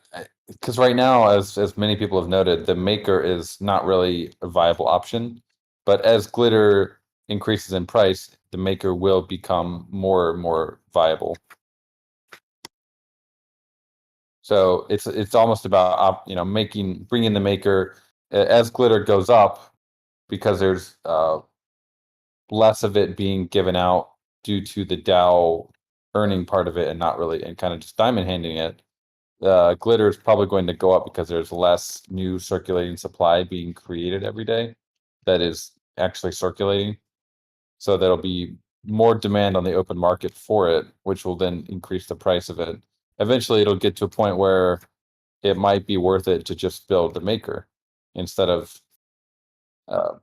because right now, as many people have noted, the maker is not really a viable option. But as glitter increases in price, the maker will become more and more viable. So it's almost about bringing the maker as glitter goes up, because there's less of it being given out due to the DAO earning part of it and not really, and kind of just diamond handing it. Glitter is probably going to go up because there's less new circulating supply being created every day that is actually circulating. So there'll be more demand on the open market for it, which will then increase the price of it. Eventually, it'll get to a point where it might be worth it to just build the maker instead of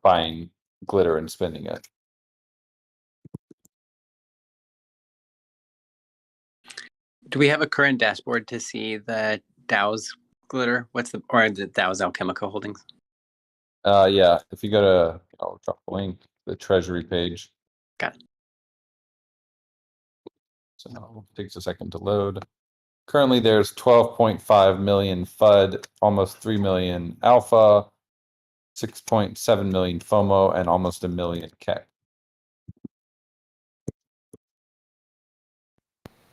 buying glitter and spending it. Do we have a current dashboard to see the DAO's glitter? Or the DAO's alchemical holdings? Yeah, if you go to, I'll drop the link, the treasury page. Got it. So it takes a second to load. Currently, there's 12.5 million FUD, almost 3 million alpha, 6.7 million FOMO, and almost 1 million KEK.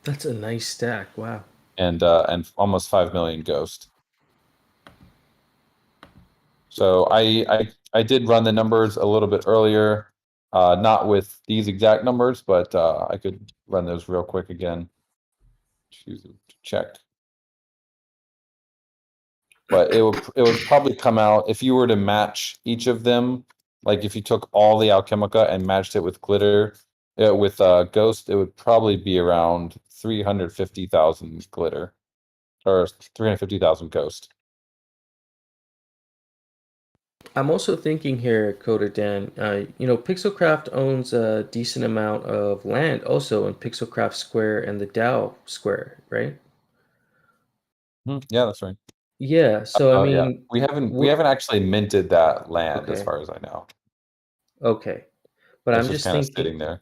That's a nice stack. Wow. And almost 5 million ghost. So I did run the numbers a little bit earlier, not with these exact numbers, but I could run those real quick again. Choose to check. But it would probably come out if you were to match each of them. Like if you took all the Alchemica and matched it with glitter, with ghost, it would probably be around 350,000 glitter. or 350,000 ghost. I'm also thinking here, Coder Dan, Pixelcraft owns a decent amount of land also in Pixelcraft Square and the Dao Square, right? Yeah, that's right. Yeah, so I Yeah, mean, we haven't actually minted that land as okay, far as I know. okay. But It's I'm just just kind of thinking, sitting there.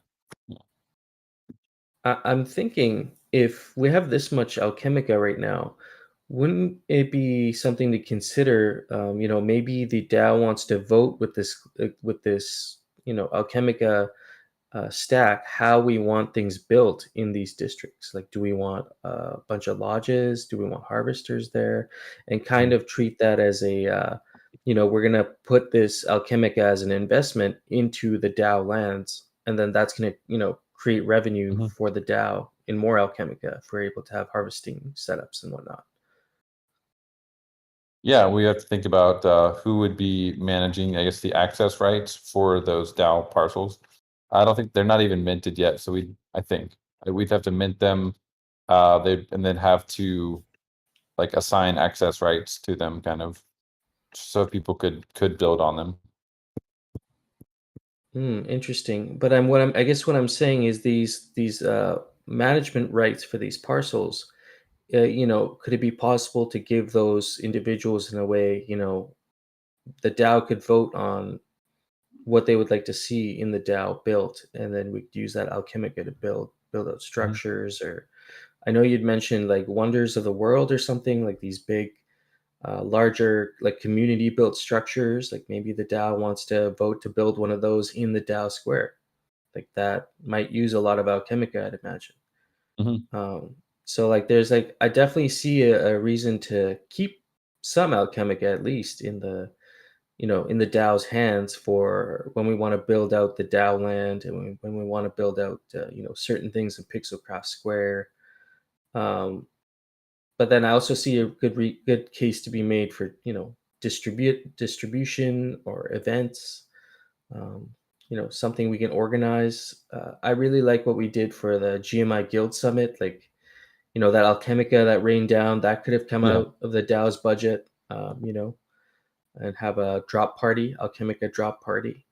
I'm thinking if we have this much Alchemica right now, wouldn't it be something to consider? Maybe the DAO wants to vote with this, Alchemica stack, how we want things built in these districts. Like, do we want a bunch of lodges? Do we want harvesters there? And kind of treat that as we're going to put this Alchemica as an investment into the DAO lands. And then that's going to, create revenue Mhm. for the DAO in more Alchemica if we're able to have harvesting setups and whatnot. Yeah, we have to think about who would be managing, I guess, the access rights for those DAO parcels. I don't think they're not even minted yet, so I think we'd have to mint them, and then have to like assign access rights to them, kind of, so people could build on them. Interesting. But I guess what I'm saying is these management rights for these parcels. Could it be possible to give those individuals in a way, the DAO could vote on what they would like to see in the DAO built, and then we could use that Alchemica to build out Mhm. structures. Or I know you'd mentioned like Wonders of the World or something, like these big, larger like community built structures. Like maybe the DAO wants to vote to build one of those in the DAO square. Like that might use a lot of Alchemica, I'd imagine. Mhm. So like there's like I definitely see a reason to keep some Alchemica at least in the in the DAO's hands for when we want to build out the DAO land and when we want to build out certain things in Pixelcraft Square. Um, but then I also see a good case to be made for distribution or events. Um, something we can organize. I really like what we did for the GMI Guild Summit. Like that Alchemica that rained down, that could have come Yeah. out of the DAO's budget, and have a drop party, Alchemica drop party.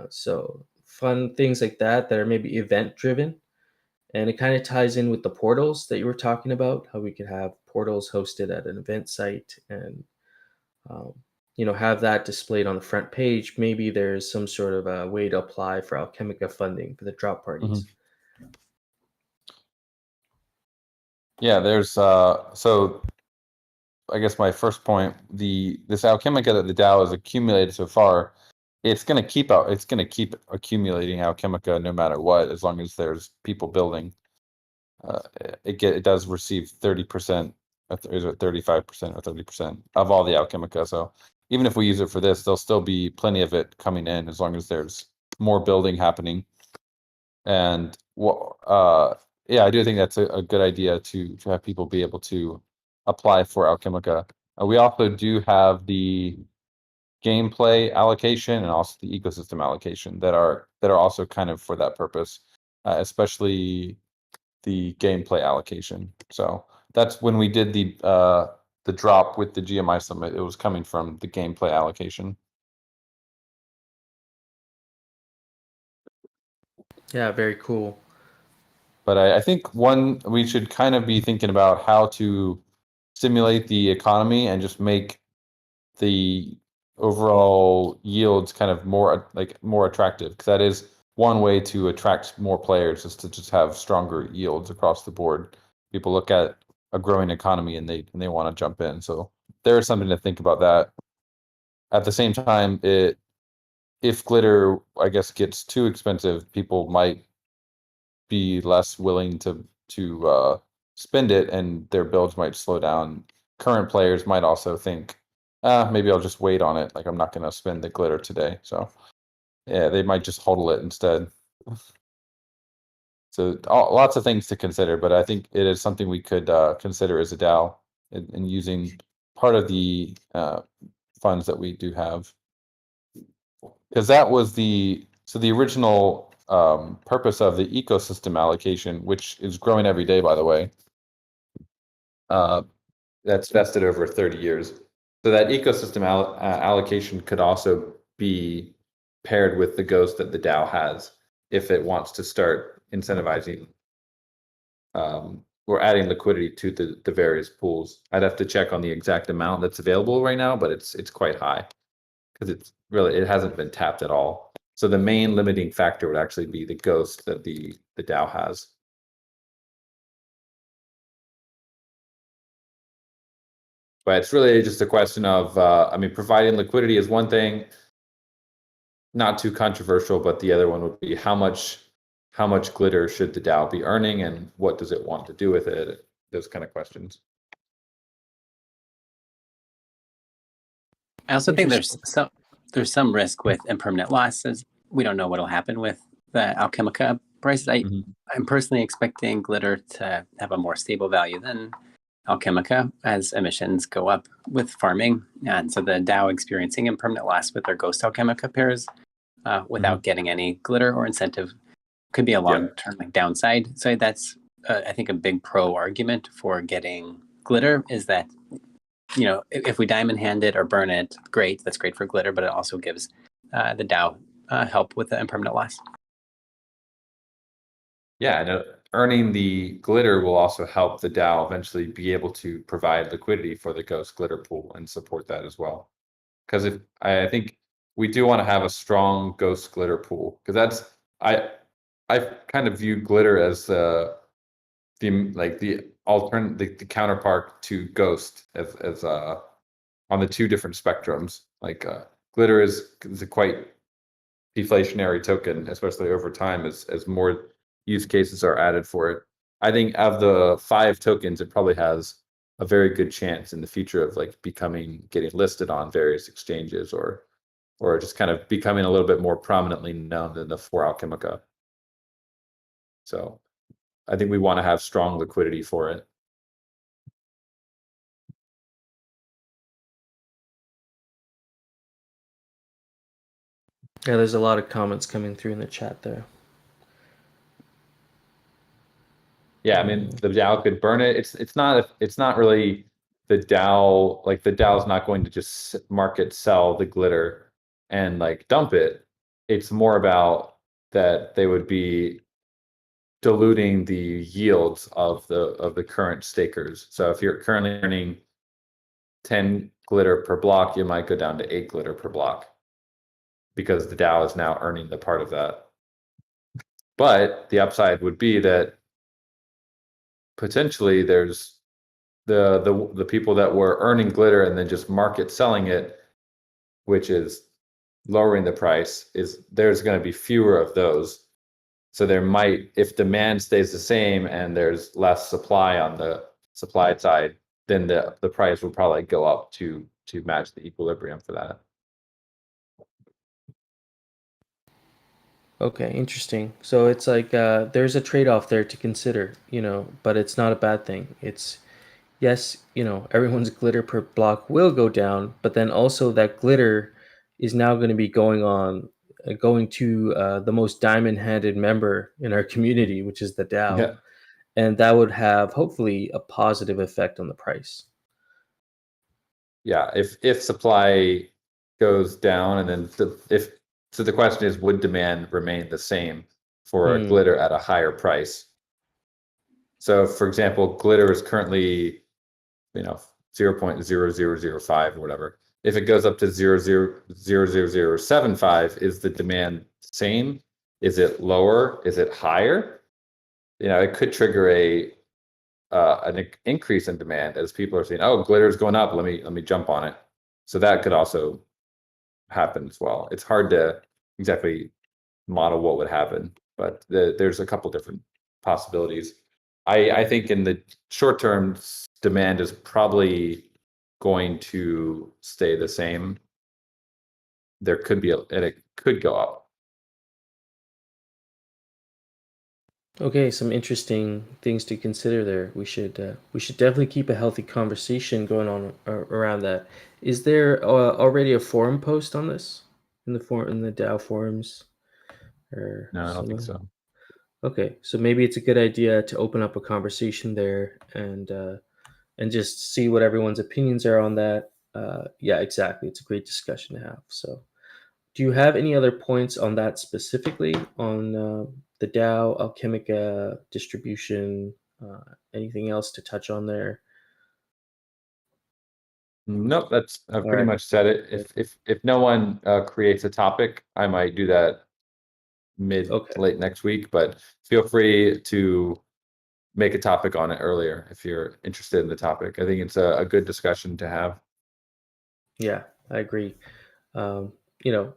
So fun things like that are maybe event driven. And it kind of ties in with the portals that you were talking about, how we could have portals hosted at an event site and, um, have that displayed on the front page. Maybe there's some sort of a way to apply for Alchemica funding for the drop parties. Mhm. Yeah, there's so I guess my first point, this Alchemica that the DAO has accumulated so far, it's gonna keep accumulating Alchemica no matter what, as long as there's people building. It does receive 30%, is it 35% or 30% of all the Alchemica. So even if we use it for this, there'll still be plenty of it coming in as long as there's more building happening. And yeah, I do think that's a good idea to have people be able to apply for Alchemica. We also do have the gameplay allocation and also the ecosystem allocation that are also kind of for that purpose, especially the gameplay allocation. So that's when we did the drop with the GMI summit. It was coming from the gameplay allocation. Yeah, very cool. But I think we should kind of be thinking about how to stimulate the economy and just make the overall yields kind of more attractive, because that is one way to attract more players, is to just have stronger yields across the board. People look at a growing economy and they want to jump in. So there is something to think about that. At the same time, if glitter, I guess, gets too expensive, people might be less willing to spend it, and their builds might slow down. Current players might also think, maybe I'll just wait on it. Like, I'm not going to spend the glitter today. So yeah, they might just hodl it instead. So lots of things to consider, but I think it is something we could consider as a DAO in using part of the funds that we do have. Because that was the original purpose of the ecosystem allocation, which is growing every day, by the way. that's vested over 30 years. So that ecosystem allocation could also be paired with the ghost that the DAO has if it wants to start incentivizing or adding liquidity to the various pools. I'd have to check on the exact amount that's available right now, but it's quite high because it hasn't been tapped at all. So the main limiting factor would actually be the ghost that the DAO has. But it's really just a question of, I mean, providing liquidity is one thing, not too controversial, but the other one would be how much glitter should the DAO be earning and what does it want to do with it? Those kind of questions. I also think there's some risk with impermanent losses. We don't know what'll happen with the Alchemica prices. I'm personally expecting glitter to have a more stable value than Alchemica as emissions go up with farming, and so the DAO experiencing impermanent loss with their Ghost Alchemica pairs without getting any glitter or incentive could be a long-term downside. So that's I think a big pro argument for getting glitter is that, you know, if we diamond hand it or burn it, great, that's great for glitter, but it also gives the DAO help with the impermanent loss. Yeah, and earning the glitter will also help the DAO eventually be able to provide liquidity for the Ghost glitter pool and support that as well. Because if I think we do want to have a strong Ghost glitter pool, because that's I kind of view glitter as the counterpart to Ghost as on the two different spectrums. Like glitter is a quite deflationary token, especially over time as more use cases are added for it. I think of the 5 tokens, it probably has a very good chance in the future of like getting listed on various exchanges or just kind of becoming a little bit more prominently known than the 4 Alchemica. So I think we want to have strong liquidity for it. Yeah, there's a lot of comments coming through in the chat there. Yeah, I mean the DAO could burn it. It's not really the DAO, like the DAO's not going to just market sell the glitter and like dump it. It's more about that they would be diluting the yields of the current stakers. So if you're currently earning 10 glitter per block, you might go down to 8 glitter per block because the DAO is now earning the part of that. But the upside would be that potentially there's the people that were earning glitter and then just market selling it, which is lowering the price, there's going to be fewer of those. So there might, if demand stays the same and there's less supply on the supply side, then the price will probably go up to match the equilibrium for that. Okay, interesting. So it's like there's a trade-off there to consider, you know, but it's not a bad thing. It's, yes, you know, everyone's glitter per block will go down, but then also that glitter is now going to be going to the most diamond-handed member in our community, which is the DAO. Yeah. And that would have hopefully a positive effect on the price. Yeah, if supply goes down and then so the question is, would demand remain the same for a glitter at a higher price? So for example, glitter is currently, you know, 0.0005 or whatever. If it goes up to 0.00075, is the demand same? Is it lower? Is it higher? You know, it could trigger an increase in demand as people are saying, "Oh, glitter is going up. Let me jump on it." So that could also happen as well. It's hard to exactly model what would happen, but there's a couple different possibilities. I think in the short term, demand is probably going to stay the same. There could be and it could go up. Okay, some interesting things to consider there. We should definitely keep a healthy conversation going on around that. Is there already a forum post on this in the DAO forums? Or No, I don't think so. Okay, so maybe it's a good idea to open up a conversation there and and just see what everyone's opinions are on that. Yeah, exactly. It's a great discussion to have. So, do you have any other points on that specifically on the DAO, Alchemica distribution? Anything else to touch on there? Nope, that's I've All pretty right. much said it. If no one creates a topic, I might do that mid Okay. to late next week. But feel free to make a topic on it earlier if you're interested in the topic. I think it's a good discussion to have. Yeah, I agree. You know,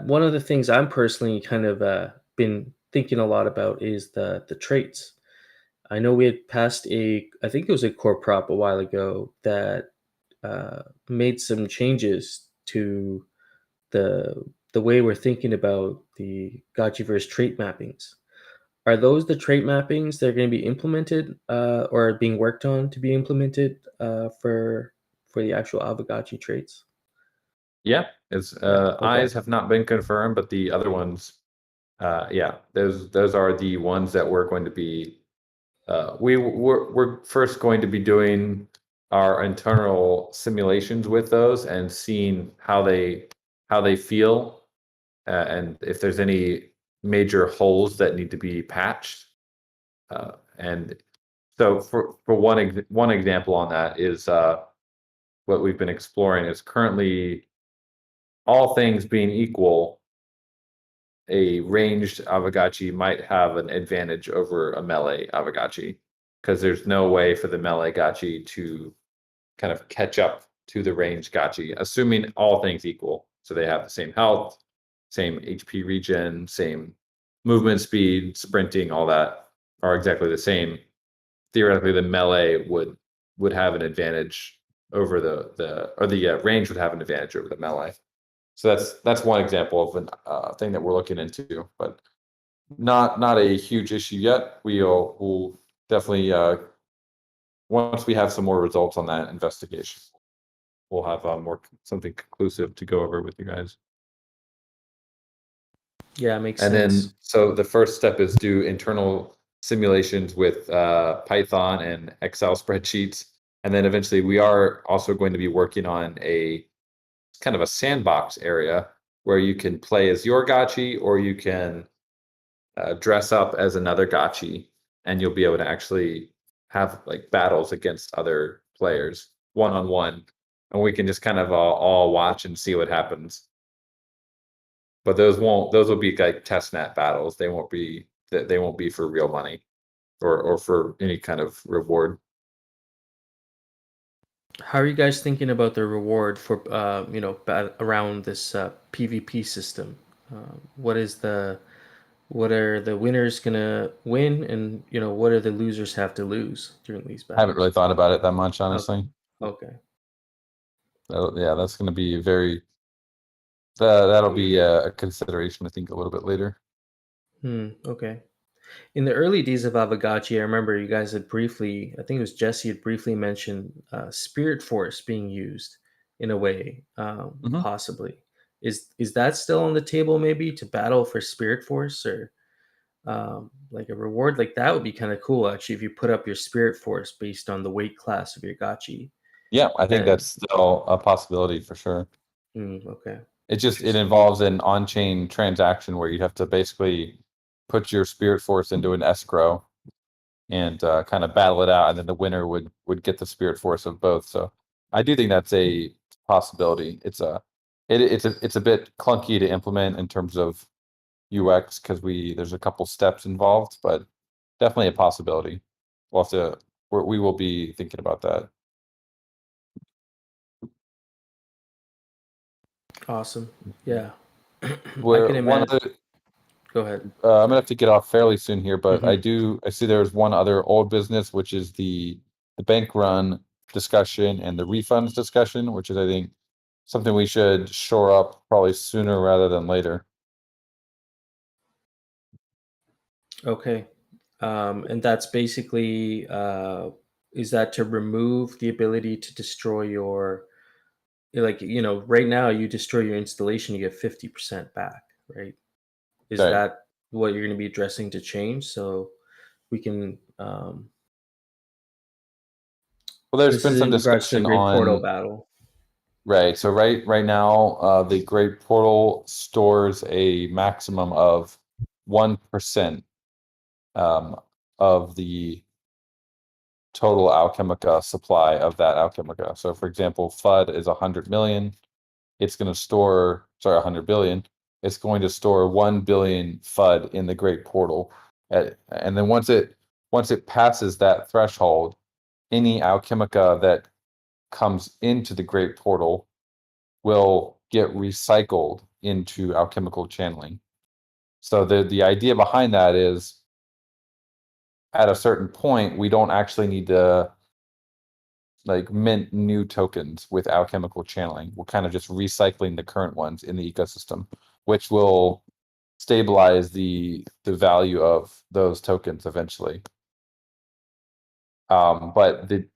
one of the things I'm personally kind of been thinking a lot about is the traits. I know we had passed I think it was a core prop a while ago that made some changes to the way we're thinking about the Gotchiverse trait mappings. Are those the trait mappings that are going to be implemented or being worked on to be implemented for the actual Aavegotchi traits? Yeah, it's Yeah. Okay. eyes have not been confirmed, but the other ones, yeah, those are the ones that we're going to be. We're first going to be doing our internal simulations with those and seeing how they feel, and if there's any major holes that need to be patched. And so for one example on that is what we've been exploring is currently, all things being equal, a ranged Aavegotchi might have an advantage over a melee Aavegotchi because there's no way for the melee Gotchi to kind of catch up to the ranged Gotchi, assuming all things equal. So they have the same health, same HP regen, same movement speed, sprinting, all that are exactly the same. Theoretically, the melee would have an advantage over the range would have an advantage over the melee. So that's one example of an thing that we're looking into, but not a huge issue yet. We'll definitely once we have some more results on that investigation, we'll have more something conclusive to go over with you guys. Yeah, makes And sense. then, so the first step is do internal simulations with Python and Excel spreadsheets. And then eventually we are also going to be working on a kind of a sandbox area where you can play as your Gotchi, or you can dress up as another Gotchi, and you'll be able to actually have like battles against other players one-on-one. And we can just kind of all watch and see what happens. But those will be like testnet battles. They won't be for real money or for any kind of reward. How are you guys thinking about the reward for around this PvP system? What are the winners gonna win, and what are the losers have to lose during these I haven't really battles? thought about it that much, honestly. Okay. Yeah, that's going to be that'll be a consideration, I think, a little bit later. Okay. In the early days of Aavegotchi, I remember you guys had briefly, I think it was Jesse had briefly mentioned Spirit Force being used in a way, Mhm. possibly. Is that still on the table? Maybe to battle for Spirit Force, or like a reward like that would be kind of cool actually if you put up your Spirit Force based on the weight class of your Gotchi. Yeah, I think And that's still a possibility for sure. okay, It interesting. involves an on-chain transaction where you have to basically put your Spirit Force into an escrow and kind of battle it out, and then the winner would get the Spirit Force of both. So I do think that's a possibility. It's a bit clunky to implement in terms of UX because there's a couple steps involved, but definitely a possibility. We'll have to we will be thinking about that. Awesome. Yeah. I Where can one imagine. other Go ahead. I'm gonna have to get off fairly soon here, but Mhm. I see there's one other old business, which is the bank run discussion and the refunds discussion, which is, I think, something we should shore up probably sooner rather than later. Okay. And that's basically, is that to remove the ability to destroy your, like, right now you destroy your installation, you get 50% back, right? Is Right. that what you're going to be addressing to change? So we can, Well, there's This been is some in regards to the discussion Great Portal on battle. right. So right now, the Great Portal stores a maximum of 1% of the total Alchemica supply of that Alchemica. So, for example, FUD is 100 million. It's going to store 100 billion. It's going to store 1 billion FUD in the Great Portal, and then once it passes that threshold, any Alchemica that comes into the Great Portal will get recycled into alchemical channeling. So the idea behind that is, at a certain point, we don't actually need to like mint new tokens with alchemical channeling. We're kind of just recycling the current ones in the ecosystem, which will stabilize the value of those tokens eventually. But the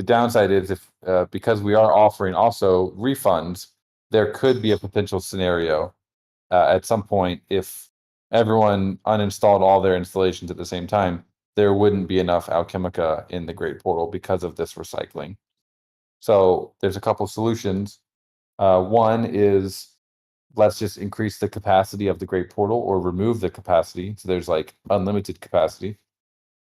downside is if because we are offering also refunds, there could be a potential scenario at some point if everyone uninstalled all their installations at the same time, there wouldn't be enough Alchemica in the Great Portal because of this recycling. So there's a couple solutions. One is let's just increase the capacity of the Great Portal or remove the capacity. So there's like unlimited capacity.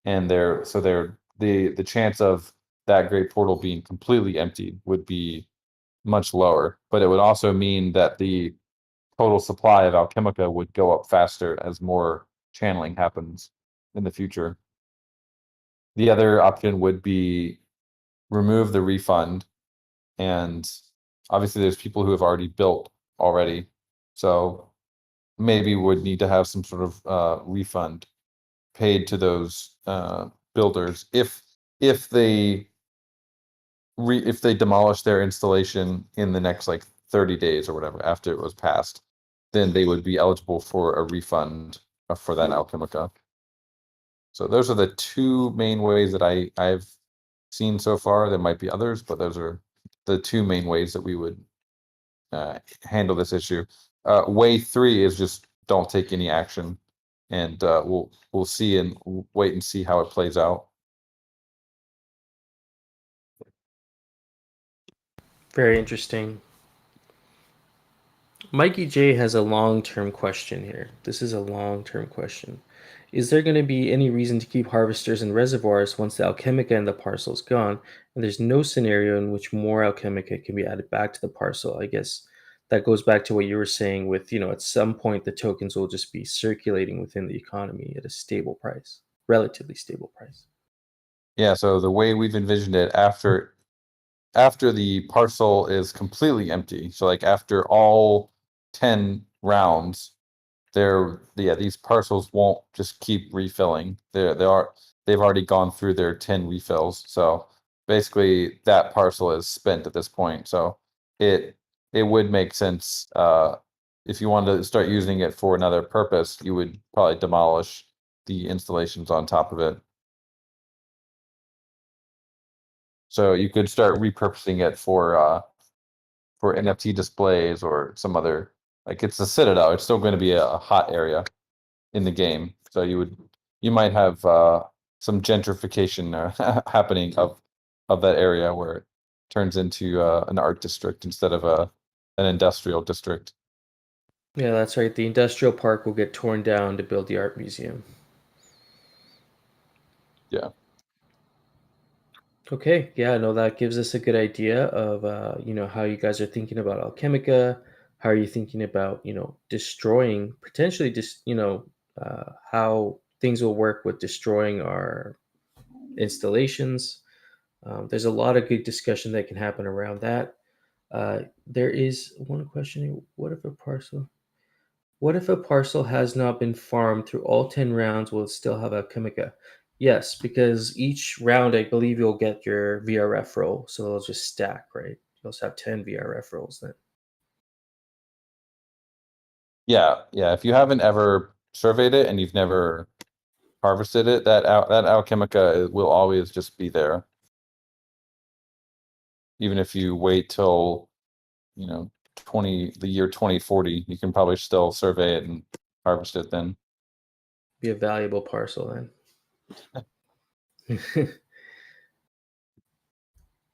And the chance of that Great Portal being completely empty would be much lower. But it would also mean that the total supply of Alchemica would go up faster as more channeling happens in the future. The other option would be remove the refund, and obviously there's people who have already built already, so maybe would need to have some sort of refund paid to those builders if they demolish their installation in the next like 30 days or whatever after it was passed, then they would be eligible for a refund for that Alchemica. So those are the two main ways that I've seen so far. There might be others, but those are the two main ways that we would handle this issue. Way 3 is just don't take any action, and we'll see and wait and see how it plays out. Very interesting. Mikey J has a long-term question here. This is a long-term question. Is there going to be any reason to keep harvesters and reservoirs once the Alchemica in the parcel is gone, and there's no scenario in which more Alchemica can be added back to the parcel? I guess that goes back to what you were saying with, at some point the tokens will just be circulating within the economy at a stable price, relatively stable price. Yeah, so the way we've envisioned it after the parcel is completely empty, so like after all 10 rounds, these parcels won't just keep refilling. They've already gone through their 10 refills. So basically that parcel is spent at this point. So it would make sense if you wanted to start using it for another purpose, you would probably demolish the installations on top of it. So you could start repurposing it for NFT displays or some other, like it's a Citadel. It's still going to be a hot area in the game. So you might have some gentrification happening of that area where it turns into an art district instead of an industrial district. Yeah, that's right. The industrial park will get torn down to build the art museum. Yeah. Okay, yeah, no, that gives us a good idea of how you guys are thinking about Alchemica. How are you thinking about destroying potentially just how things will work with destroying our installations. There's a lot of good discussion that can happen around that. There is one question here. What if a parcel has not been farmed through all 10 rounds? Will it still have Alchemica? Yes, because each round, I believe you'll get your VRF roll. So they'll just stack, right? You also have 10 VRF rolls then. Yeah. If you haven't ever surveyed it and you've never harvested it, that Alchemica will always just be there. Even if you wait till, the year 2040, you can probably still survey it and harvest it then. Be a valuable parcel then.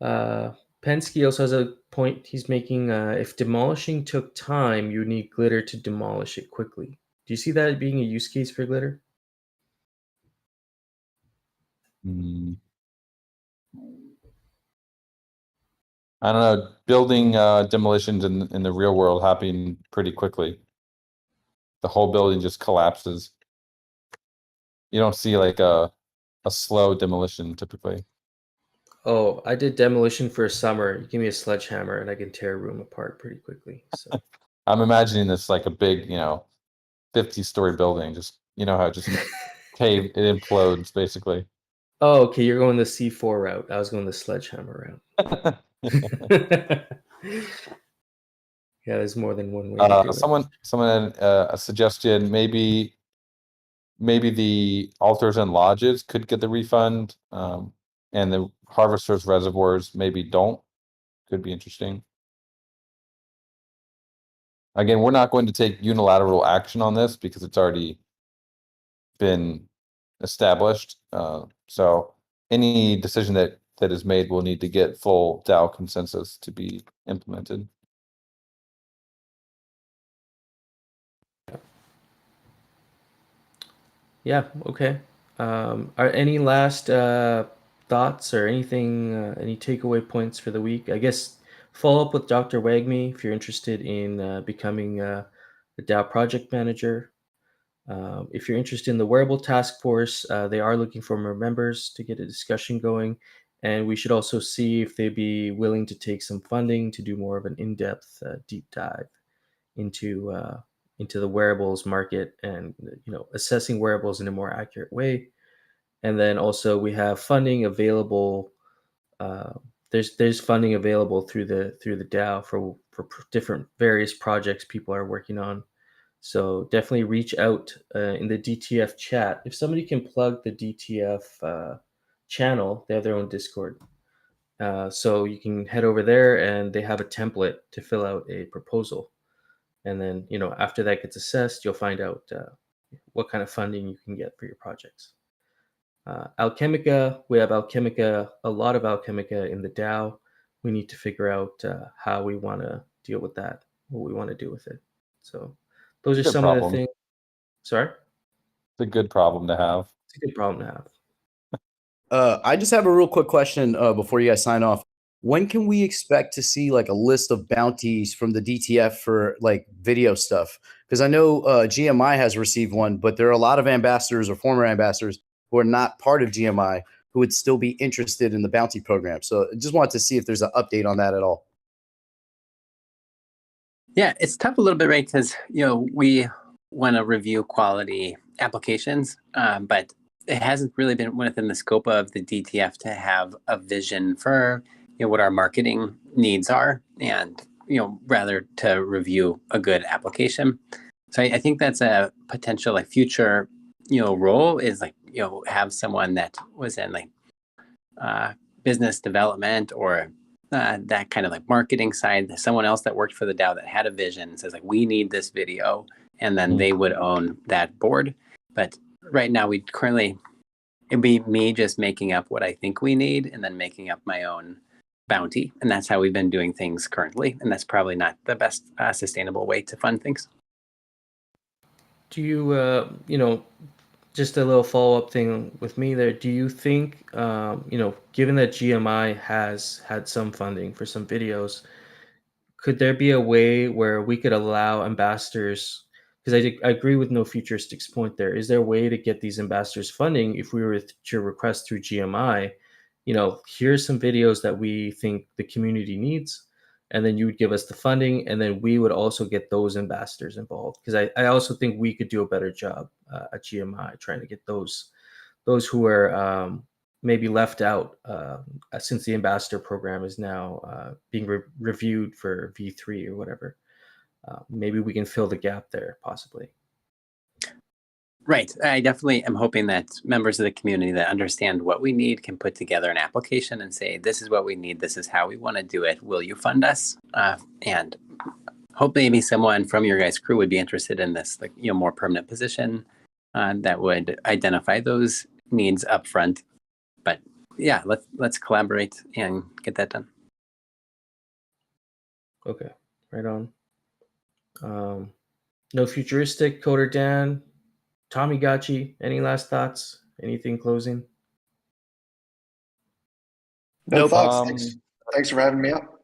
Penske also has a point he's making. If demolishing took time, you need glitter to demolish it quickly. Do you see that being a use case for glitter? Hmm. I don't know. Building demolitions in the real world happen pretty quickly. The whole building just collapses. You don't see like a slow demolition typically. Oh, I did demolition for a summer. You give me a sledgehammer and I can tear a room apart pretty quickly. So I'm imagining this like a big, 50-story building. Just how it just it implodes basically. oh, okay, you're going the C4 route. I was going the sledgehammer route. Yeah, there's more than one way to do it. Someone had a suggestion. Maybe the altars and lodges could get the refund, and the harvesters reservoirs maybe don't. Could be interesting. Again, we're not going to take unilateral action on this because it's already been established. So any decision that is made will need to get full DAO consensus to be implemented. Yeah, okay. Are any last thoughts or anything, any takeaway points for the week? I guess follow up with Dr. Wagme if you're interested in becoming the DAO project manager. If you're interested in the Wearable Task Force, they are looking for more members to get a discussion going. And we should also see if they'd be willing to take some funding to do more of an in-depth deep dive into the wearables market and assessing wearables in a more accurate way. And then also we have funding available. There's funding available through the DAO for different various projects people are working on. So definitely reach out in the DTF chat. If somebody can plug the DTF channel, they have their own Discord. So you can head over there and they have a template to fill out a proposal. And then, after that gets assessed, you'll find out what kind of funding you can get for your projects. Alchemica, we have Alchemica, a lot of Alchemica in the DAO. We need to figure out how we want to deal with that, what we want to do with it. So those are Good some of the problem. things. Sorry? It's a good problem to have. It's a good problem to have. I just have a real quick question before you guys sign off. When can we expect to see like a list of bounties from the DTF for like video stuff? Because I know GMI has received one, but there are a lot of ambassadors or former ambassadors who are not part of GMI who would still be interested in the bounty program. So I just wanted to see if there's an update on that at all. Yeah, it's tough a little bit, right? Because we want to review quality applications, but it hasn't really been within the scope of the DTF to have a vision for what our marketing needs are, and rather to review a good application. So I think that's a potential like future role is like have someone that was in like business development or that kind of like marketing side, someone else that worked for the DAO that had a vision and says like we need this video, and then they would own that board. But right now it'd be me just making up what I think we need and then making up my own bounty, and that's how we've been doing things currently, and that's probably not the best sustainable way to fund things. Do you just a little follow-up thing with me there, do you think given that GMI has had some funding for some videos, could there be a way where we could allow ambassadors, because I agree with No Futuristics point there, is there a way to get these ambassadors funding if we were to request through GMI, here's some videos that we think the community needs, and then you would give us the funding, and then we would also get those ambassadors involved, because I also think we could do a better job at GMI trying to get those who are maybe left out since the ambassador program is now being reviewed for V3 or whatever. Maybe we can fill the gap there, possibly. Right. I definitely am hoping that members of the community that understand what we need can put together an application and say, this is what we need. This is how we want to do it. Will you fund us? And hope maybe someone from your guys' crew would be interested in this, like, more permanent position that would identify those needs up front. But yeah, let's collaborate and get that done. Okay, right on. No futuristic, Coder Dan, Aavegotchi, any last thoughts? Anything closing? No Nope. thoughts. Thanks for having me up.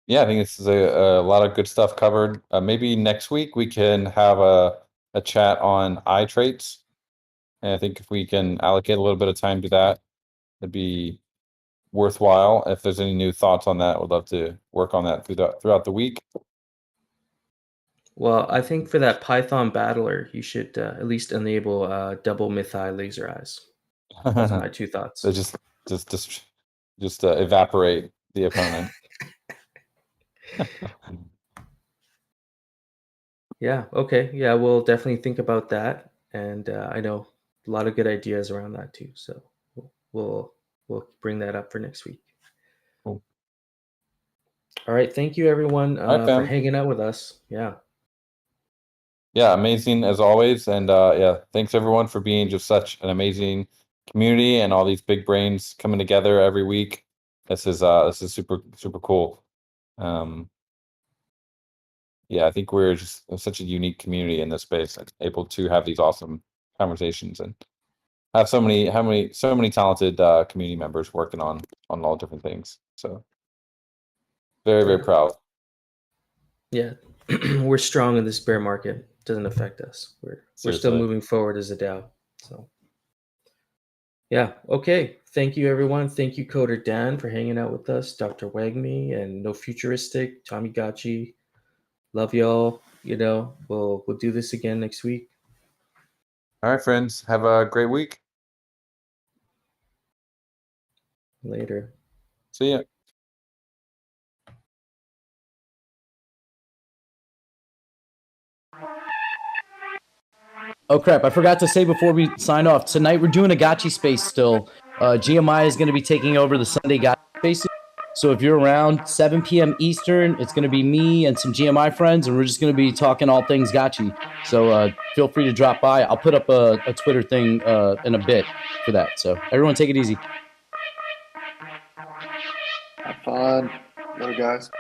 Yeah, I think this is a lot of good stuff covered. Maybe next week we can have a chat on eye traits. And I think if we can allocate a little bit of time to that, it'd be worthwhile. If there's any new thoughts on that, would love to work on that throughout the week. Well, I think for that Python battler, you should at least enable double mythi laser eyes. That's my 2 thoughts. So just evaporate the opponent. Yeah. Okay. Yeah, we'll definitely think about that, and I know a lot of good ideas around that too. So we'll bring that up for next week. Cool. All right. Thank you, everyone, All right, for fam. hanging out with us. Yeah. Yeah, amazing as always. And yeah, thanks everyone for being just such an amazing community and all these big brains coming together every week. This is super cool. Yeah, I think we're just such a unique community in this space, able to have these awesome conversations and have so many talented community members working on all different things. So very Yeah. proud. Yeah. We're strong in this bear market. Doesn't affect us. We're still Seriously. moving forward as a DAO. So yeah. Okay. Thank you, everyone. Thank you, Coder Dan, for hanging out with us. Dr. Wagme and No Futuristic, Aavegotchi. Love y'all. You know, we'll do this again next week. All right, friends, have a great week. Later. See ya. Oh crap! I forgot to say before we sign off. Tonight we're doing a Gotchi space still. GMI is going to be taking over the Sunday Gotchi spaces. So if you're around 7 p.m. Eastern, it's going to be me and some GMI friends, and we're just going to be talking all things Gotchi. So feel free to drop by. I'll put up a Twitter thing in a bit for that. So everyone, take it easy. Have fun. Later, guys.